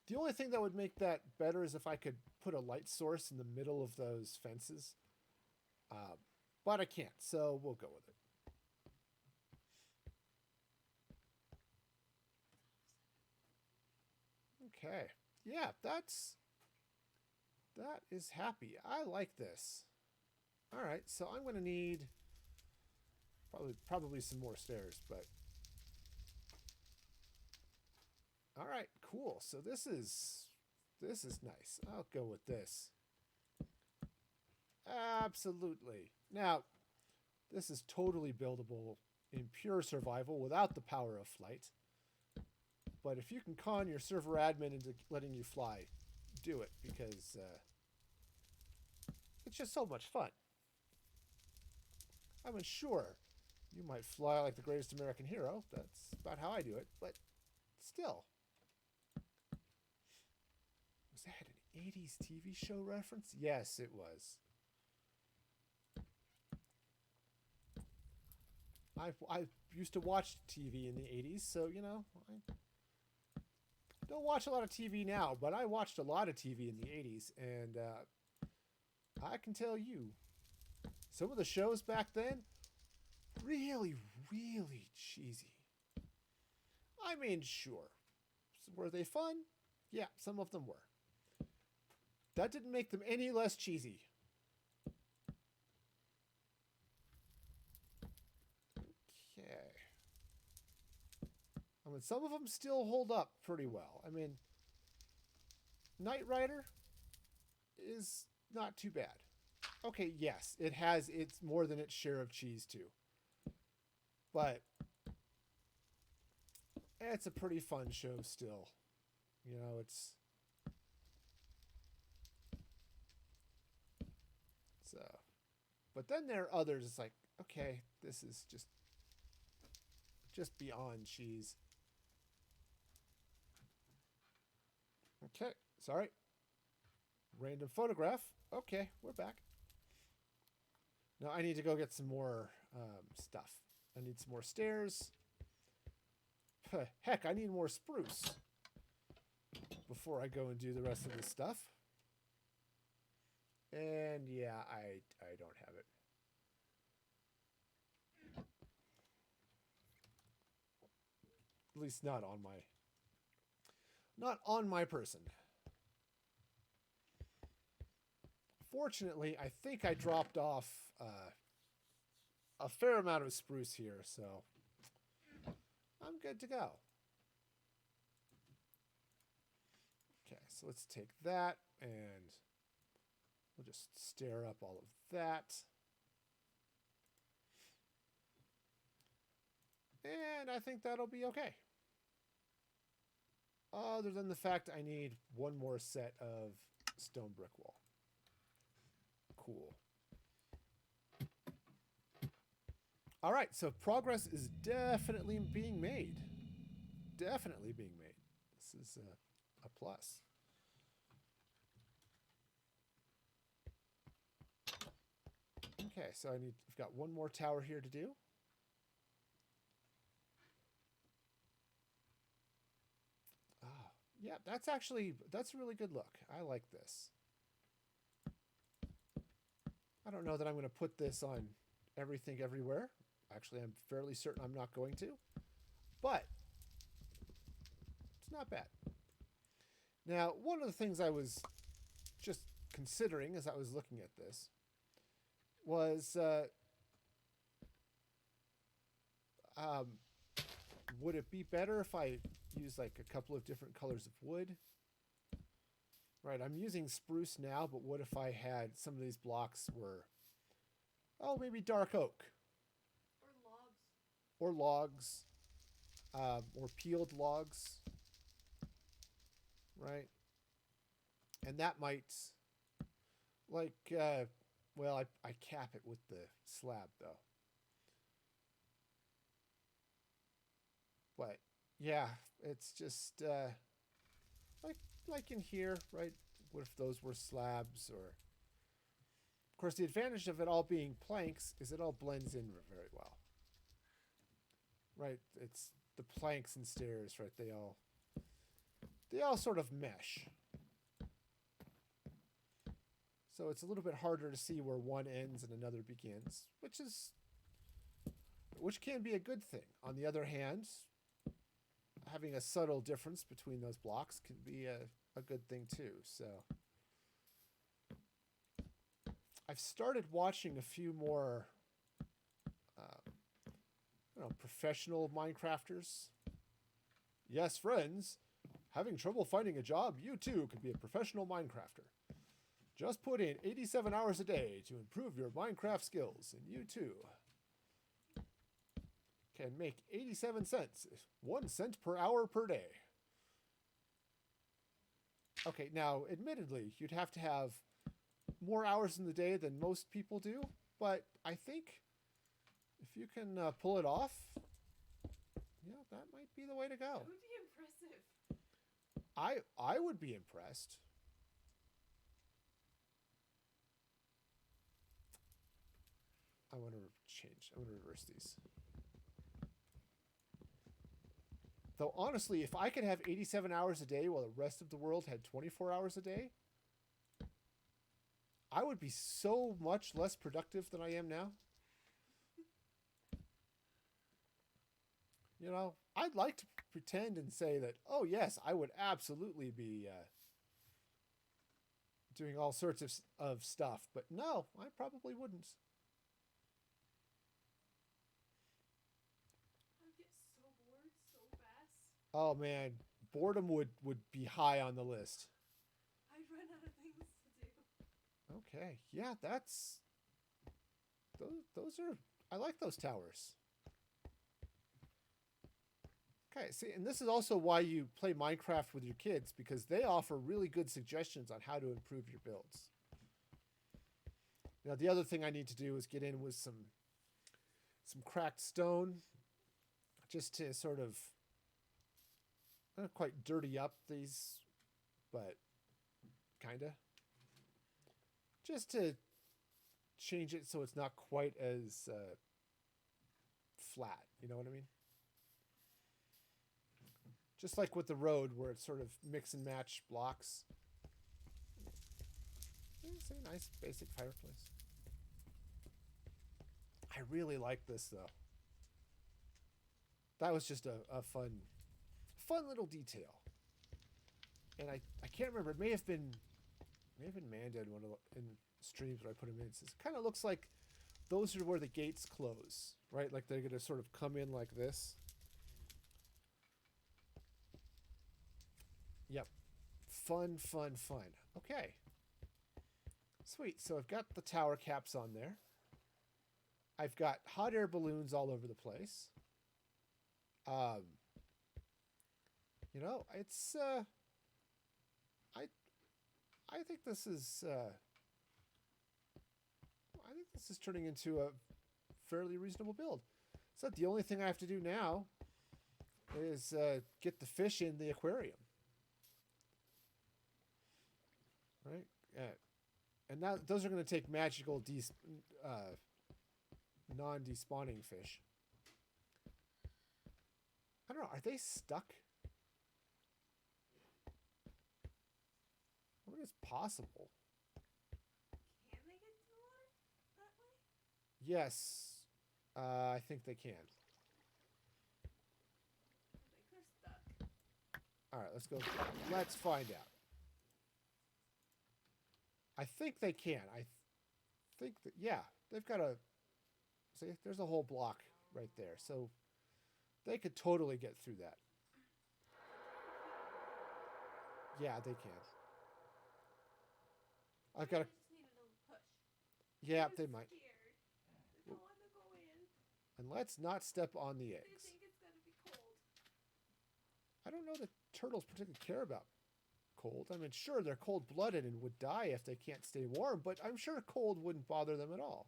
The only thing that would make that better is if I could put a light source in the middle of those fences. But I can't, so we'll go with it. Okay. Yeah, that is happy. I like this. All right, so I'm going to need probably some more stairs, but all right, cool. So this is nice. I'll go with this. Absolutely. Now, this is totally buildable in pure survival without the power of flight. But if you can con your server admin into letting you fly, do it, because it's just so much fun. I mean, sure, you might fly like the greatest American hero. That's about how I do it, but still. Was that an 80s TV show reference? Yes, it was. I used to watch TV in the 80s, so, you know, I don't watch a lot of TV now, but I watched a lot of TV in the 80s, and I can tell you, some of the shows back then, really, really cheesy. I mean, sure. Were they fun? Yeah, some of them were. That didn't make them any less cheesy. Okay. I mean, some of them still hold up pretty well. I mean, Knight Rider is not too bad. Okay, yes, it's more than its share of cheese too. But it's a pretty fun show still. You know, it's but then there are others, it's like, okay, this is just beyond cheese. Okay, sorry. Random photograph. Okay, we're back. Now I need to go get some more stuff. I need some more stairs. Heck, I need more spruce before I go and do the rest of this stuff. And yeah, I don't have it. At least not on my person. Fortunately, I think I dropped off a fair amount of spruce here, so I'm good to go. Okay, so let's take that and we'll just stir up all of that. And I think that'll be okay. Other than the fact I need one more set of stone brick wall. Cool. All right, so progress is definitely being made. Definitely being made. This is a plus. Okay, so I've got one more tower here to do. Oh, yeah, that's a really good look. I like this. I don't know that I'm going to put this on everything everywhere. Actually, I'm fairly certain I'm not going to. But it's not bad. Now, one of the things I was just considering as I was looking at this was would it be better if I use like a couple of different colors of wood? Right, I'm using spruce now, but what if I had some of these blocks were, oh, maybe dark oak? Or logs. Or peeled logs. Right? And that might, like, well, I cap it with the slab, though. But, yeah, it's just, like in here, right? What if those were slabs? Or, of course, the advantage of it all being planks is it all blends in very well. Right? It's the planks and stairs, right? They all sort of mesh. So it's a little bit harder to see where one ends and another begins, which can be a good thing. On the other hand, having a subtle difference between those blocks can be a good thing too. So I've started watching a few more professional Minecrafters. Yes, friends, having trouble finding a job? You too could be a professional Minecrafter. Just put in 87 hours a day to improve your Minecraft skills, and you too can make 87 cents, 1 cent per hour per day. Okay, now, admittedly, you'd have to have more hours in the day than most people do, but I think If you can pull it off, yeah, that might be the way to That go. would be impressive. I would be impressed. I want to change. I'm going to reverse these. Though honestly, if I could have 87 hours a day while the rest of the world had 24 hours a day, I would be so much less productive than I am now. You know, I'd like to pretend and say that, oh yes, I would absolutely be doing all sorts of stuff, but no, I probably wouldn't. I'd get so bored so fast. Oh man, boredom would be high on the list. I'd run out of things to do. Okay, yeah, that's those are I like those towers. Okay, see, and this is also why you play Minecraft with your kids, because they offer really good suggestions on how to improve your builds. Now, the other thing I need to do is get in with some cracked stone, just to sort of not quite dirty up these, but kinda, just to change it so it's not quite as flat. You know what I mean? Just like with the road, where it's sort of mix and match blocks. It's a nice basic fireplace. I really like this though. That was just a fun little detail. And I can't remember. It may have been Manda in one of the, in streams where I put him in. It kind of looks like those are where the gates close, right? Like they're gonna sort of come in like this. Yep. Fun. Okay. Sweet. So I've got the tower caps on there. I've got hot air balloons all over the place. You know, it's I think this is turning into a fairly reasonable build. So the only thing I have to do now is get the fish in the aquarium. Right? And now those are going to take magical non-despawning fish. I don't know. Are they stuck? I mean, it's possible. Can they get to the water that way? Yes. I think they can. I think they're stuck. All right, let's go. Let's find out. I think they can. I think that, yeah, they've got a, see, there's a whole block right there. So they could totally get through that. Yeah, they can. I've got a, They just need a little push. yeah, They're they might. scared. They don't want to go in. And let's not step on the They eggs. think it's gonna be cold. I don't know that turtles particularly care about cold. I mean, sure, they're cold-blooded and would die if they can't stay warm, but I'm sure cold wouldn't bother them at all.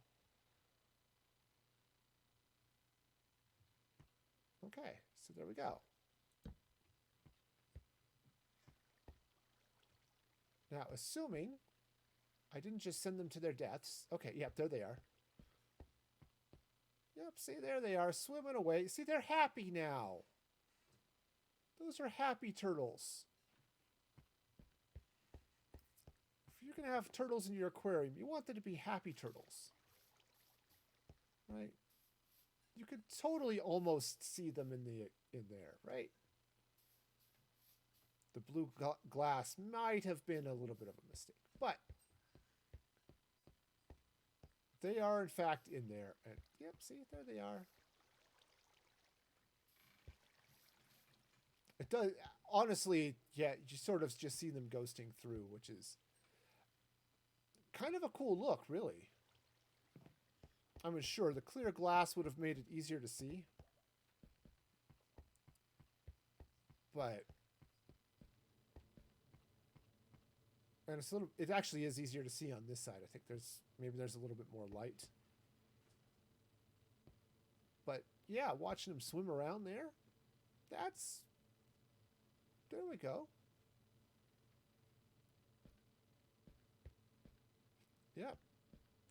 Okay, so there we go. Now, assuming I didn't just send them to their deaths. Okay, yep, there they are. Yep, see, there they are, swimming away. See, they're happy now. Those are happy turtles. If you're going to have turtles in your aquarium, you want them to be happy turtles. Right? You could totally almost see them in there, right? The blue glass might have been a little bit of a mistake, but they are in fact in there. And yep, see, there they are. It does, honestly, yeah, you sort of just see them ghosting through, which is kind of a cool look, really. I mean, sure, the clear glass would have made it easier to see. But and it's a little, it actually is easier to see on this side. I think maybe there's a little bit more light. But yeah, watching them swim around there, that's... There we go. Yep.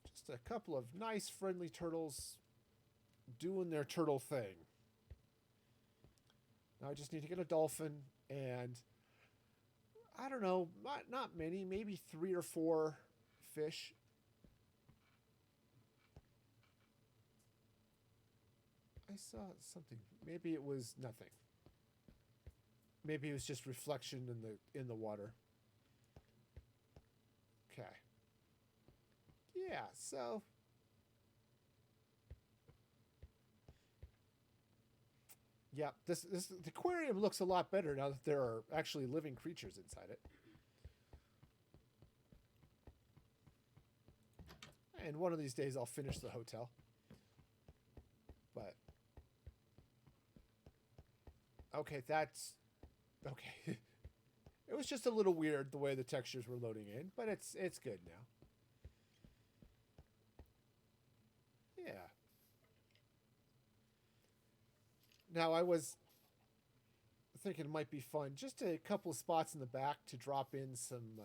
Just a couple of nice, friendly turtles doing their turtle thing. Now I just need to get a dolphin and... I don't know, not many, maybe 3 or 4 fish. I saw something. Maybe it was nothing. Maybe it was just reflection in the water. Okay. Yeah, so yeah, this the aquarium looks a lot better now that there are actually living creatures inside it. And one of these days I'll finish the hotel. But okay, that's okay. It was just a little weird the way the textures were loading in, but it's good now. Yeah. Now I was thinking it might be fun, just a couple of spots in the back to drop in some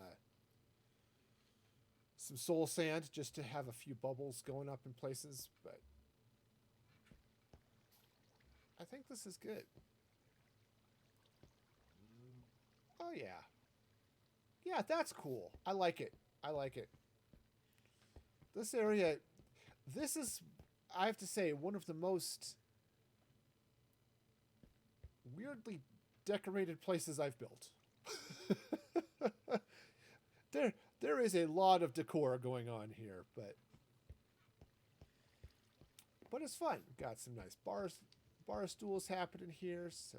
soul sand, just to have a few bubbles going up in places. But I think this is good. Oh yeah, yeah, that's cool. I like it. I like it. This area, this is, I have to say, one of the most weirdly decorated places I've built. There is a lot of decor going on here, but it's fun. Got some nice bar stools happening here, so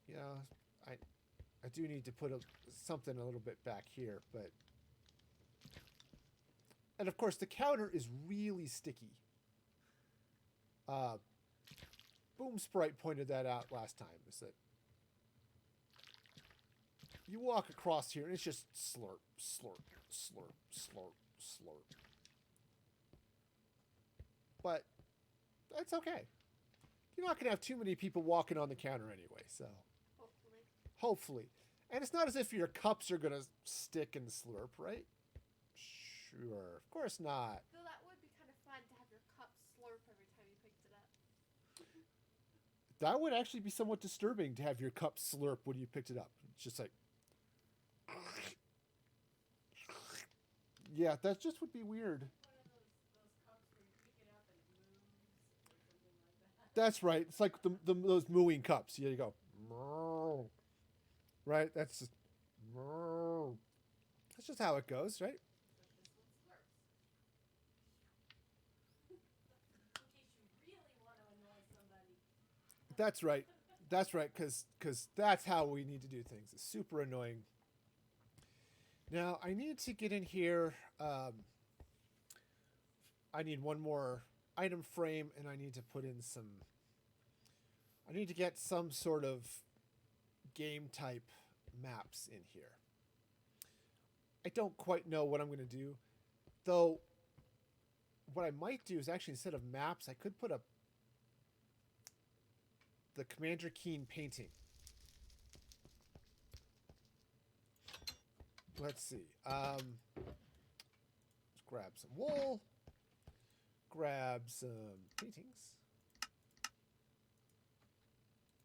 yeah, I do need to put something a little bit back here, but and of course the counter is really sticky. Boom Sprite pointed that out last time. Is that you walk across here and it's just slurp, slurp, slurp, slurp, slurp. But that's okay. You're not going to have too many people walking on the counter anyway, so Hopefully. hopefully. And it's not as if your cups are going to stick and slurp, right? Sure. Of course not. Though that would be kind of fun to have your cup slurp every time you picked it up. That would actually be somewhat disturbing to have your cup slurp when you picked it up. It's just like... Yeah, that just would be weird. One of those cups where you pick it up and it moves or something like that. That's right. It's like those mooing cups. Here you go. Right? That's just... That's just how it goes, right? But this one slurps. In case you really want to annoy somebody. That's right. That's right, because that's how we need to do things. It's super annoying. Now, I need to get in here. I need one more item frame, and I need to put in some... I need to get some sort of game-type maps in here. I don't quite know what I'm going to do. Though, what I might do is actually, instead of maps, I could put the Commander Keen painting. Let's see. Let's grab some wool. Grab some paintings.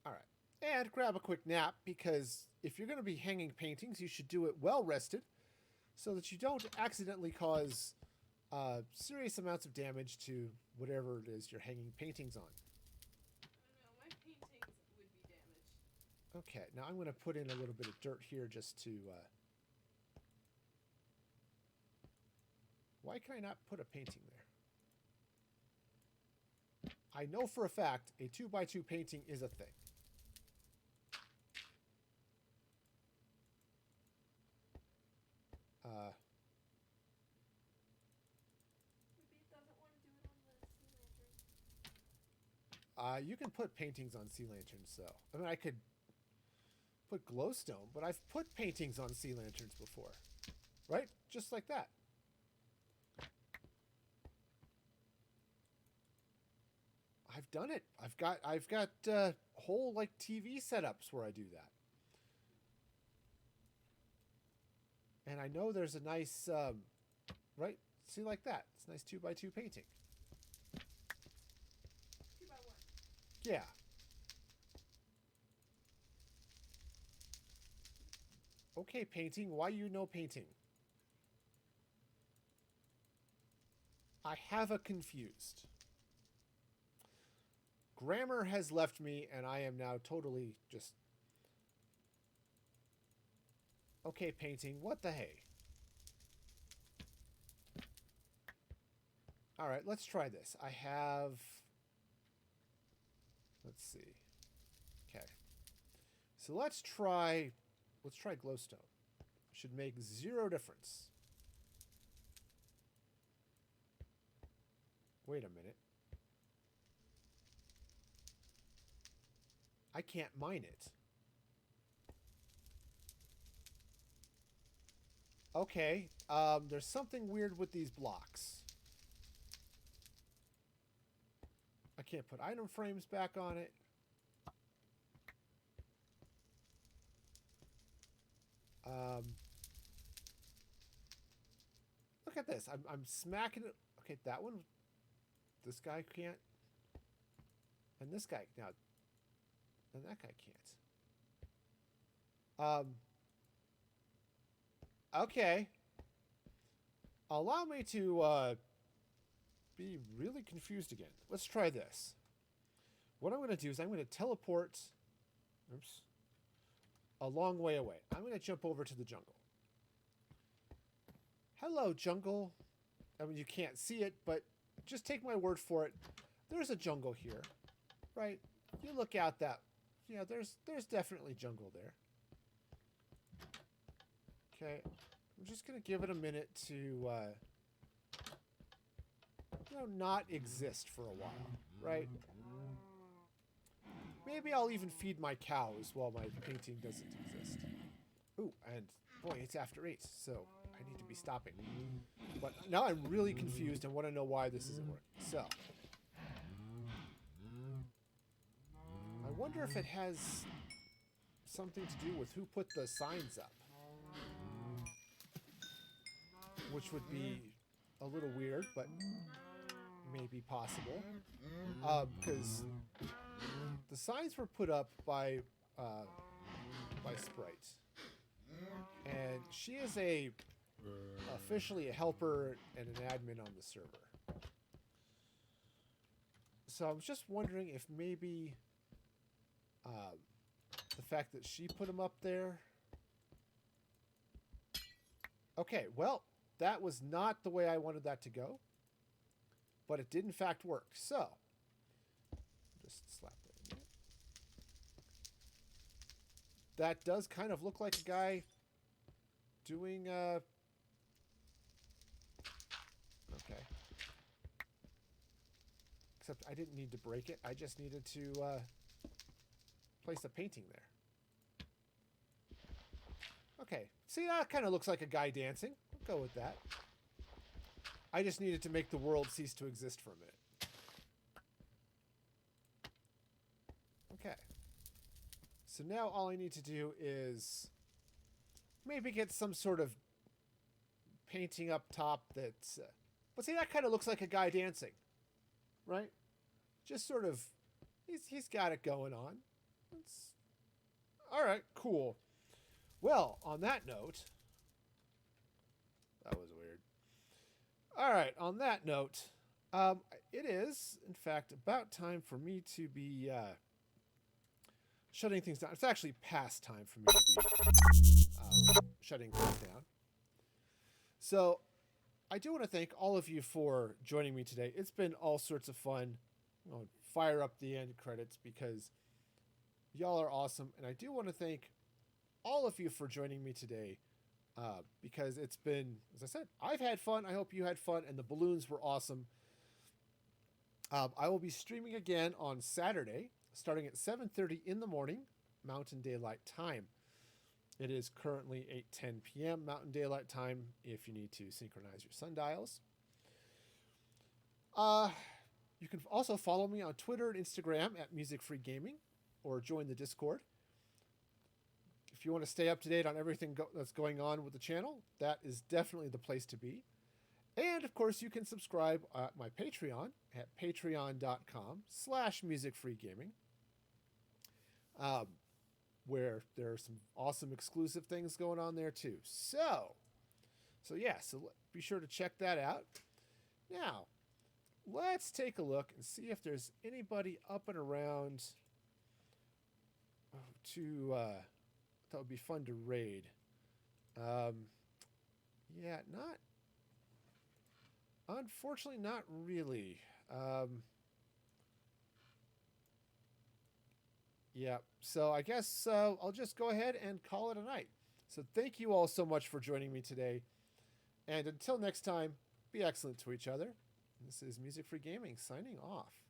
All right. And grab a quick nap, because if you're going to be hanging paintings, you should do it well rested so that you don't accidentally cause serious amounts of damage to whatever it is you're hanging paintings on. I don't know, my paintings would be damaged. Okay, now I'm going to put in a little bit of dirt here just to... Why can I not put a painting there? I know for a fact a 2x2 painting is a thing. Maybe it doesn't want to do it on the sea lantern. You can put paintings on sea lanterns, though. I mean, I could put glowstone, but I've put paintings on sea lanterns before. Right? Just like that. I've done it. I've got whole like TV setups where I do that. And I know there's a nice right? See, like that. It's a nice 2x2 painting. 2x1. Yeah. Okay, painting. Why you know painting? I have a confused. Grammar has left me, and I am now totally just... Okay, painting. What the hey? All right, let's try this. I have... Let's see. Okay. So let's try glowstone. Should make 0 difference. Wait a minute. I can't mine it. Okay, there's something weird with these blocks. I can't put item frames back on it. Look at this. I'm smacking it. Okay, that one. This guy can't. And this guy now. And that guy can't. Okay. Allow me to be really confused again. Let's try this. What I'm going to do is I'm going to teleport. Oops. A long way away. I'm going to jump over to the jungle. Hello, jungle. I mean, you can't see it, but just take my word for it. There's a jungle here, right? You look out that. Yeah, there's definitely jungle there. Okay, I'm just going to give it a minute to, not exist for a while, right? Maybe I'll even feed my cows while my painting doesn't exist. Ooh, and boy, it's after 8, so I need to be stopping. But now I'm really confused and want to know why this isn't working. So, I wonder if it has something to do with who put the signs up. Which would be a little weird, but maybe possible. Because the signs were put up by Sprite. And she is officially a helper and an admin on the server. So I was just wondering if maybe the fact that she put them up there. Okay, well, that was not the way I wanted that to go. But it did in fact work. So, just slap that in there. That does kind of look like a guy doing okay. Except I didn't need to break it. I just needed to place a painting there. Okay. See, that kind of looks like a guy dancing. We'll go with that. I just needed to make the world cease to exist for a minute. Okay. So now all I need to do is maybe get some sort of painting up top that's... but see, that kind of looks like a guy dancing. Right? Just sort of... He's got it going on. Alright, cool. Well, on that note... That was weird. Alright, on that note... it is, in fact, about time for me to be... shutting things down. It's actually past time for me to be shutting things down. So, I do want to thank all of you for joining me today. It's been all sorts of fun. I'll fire up the end credits because y'all are awesome. And I do want to thank all of you for joining me today because it's been, as I said, I've had fun. I hope you had fun. And the balloons were awesome. I will be streaming again on Saturday, starting at 7:30 in the morning, Mountain Daylight Time. It is currently 8:10 p.m. Mountain Daylight Time if you need to synchronize your sundials. You can also follow me on Twitter and Instagram at Music Free Gaming, or join the Discord. If you want to stay up to date on everything that's going on with the channel, that is definitely the place to be. And of course, you can subscribe at my Patreon at patreon.com/musicfreegaming, where there are some awesome exclusive things going on there too. So be sure to check that out. Now, let's take a look and see if there's anybody up and around that would be fun to raid. Unfortunately, not really. So I guess I'll just go ahead and call it a night. So thank you all so much for joining me today. And until next time, be excellent to each other. This is Music Free Gaming signing off.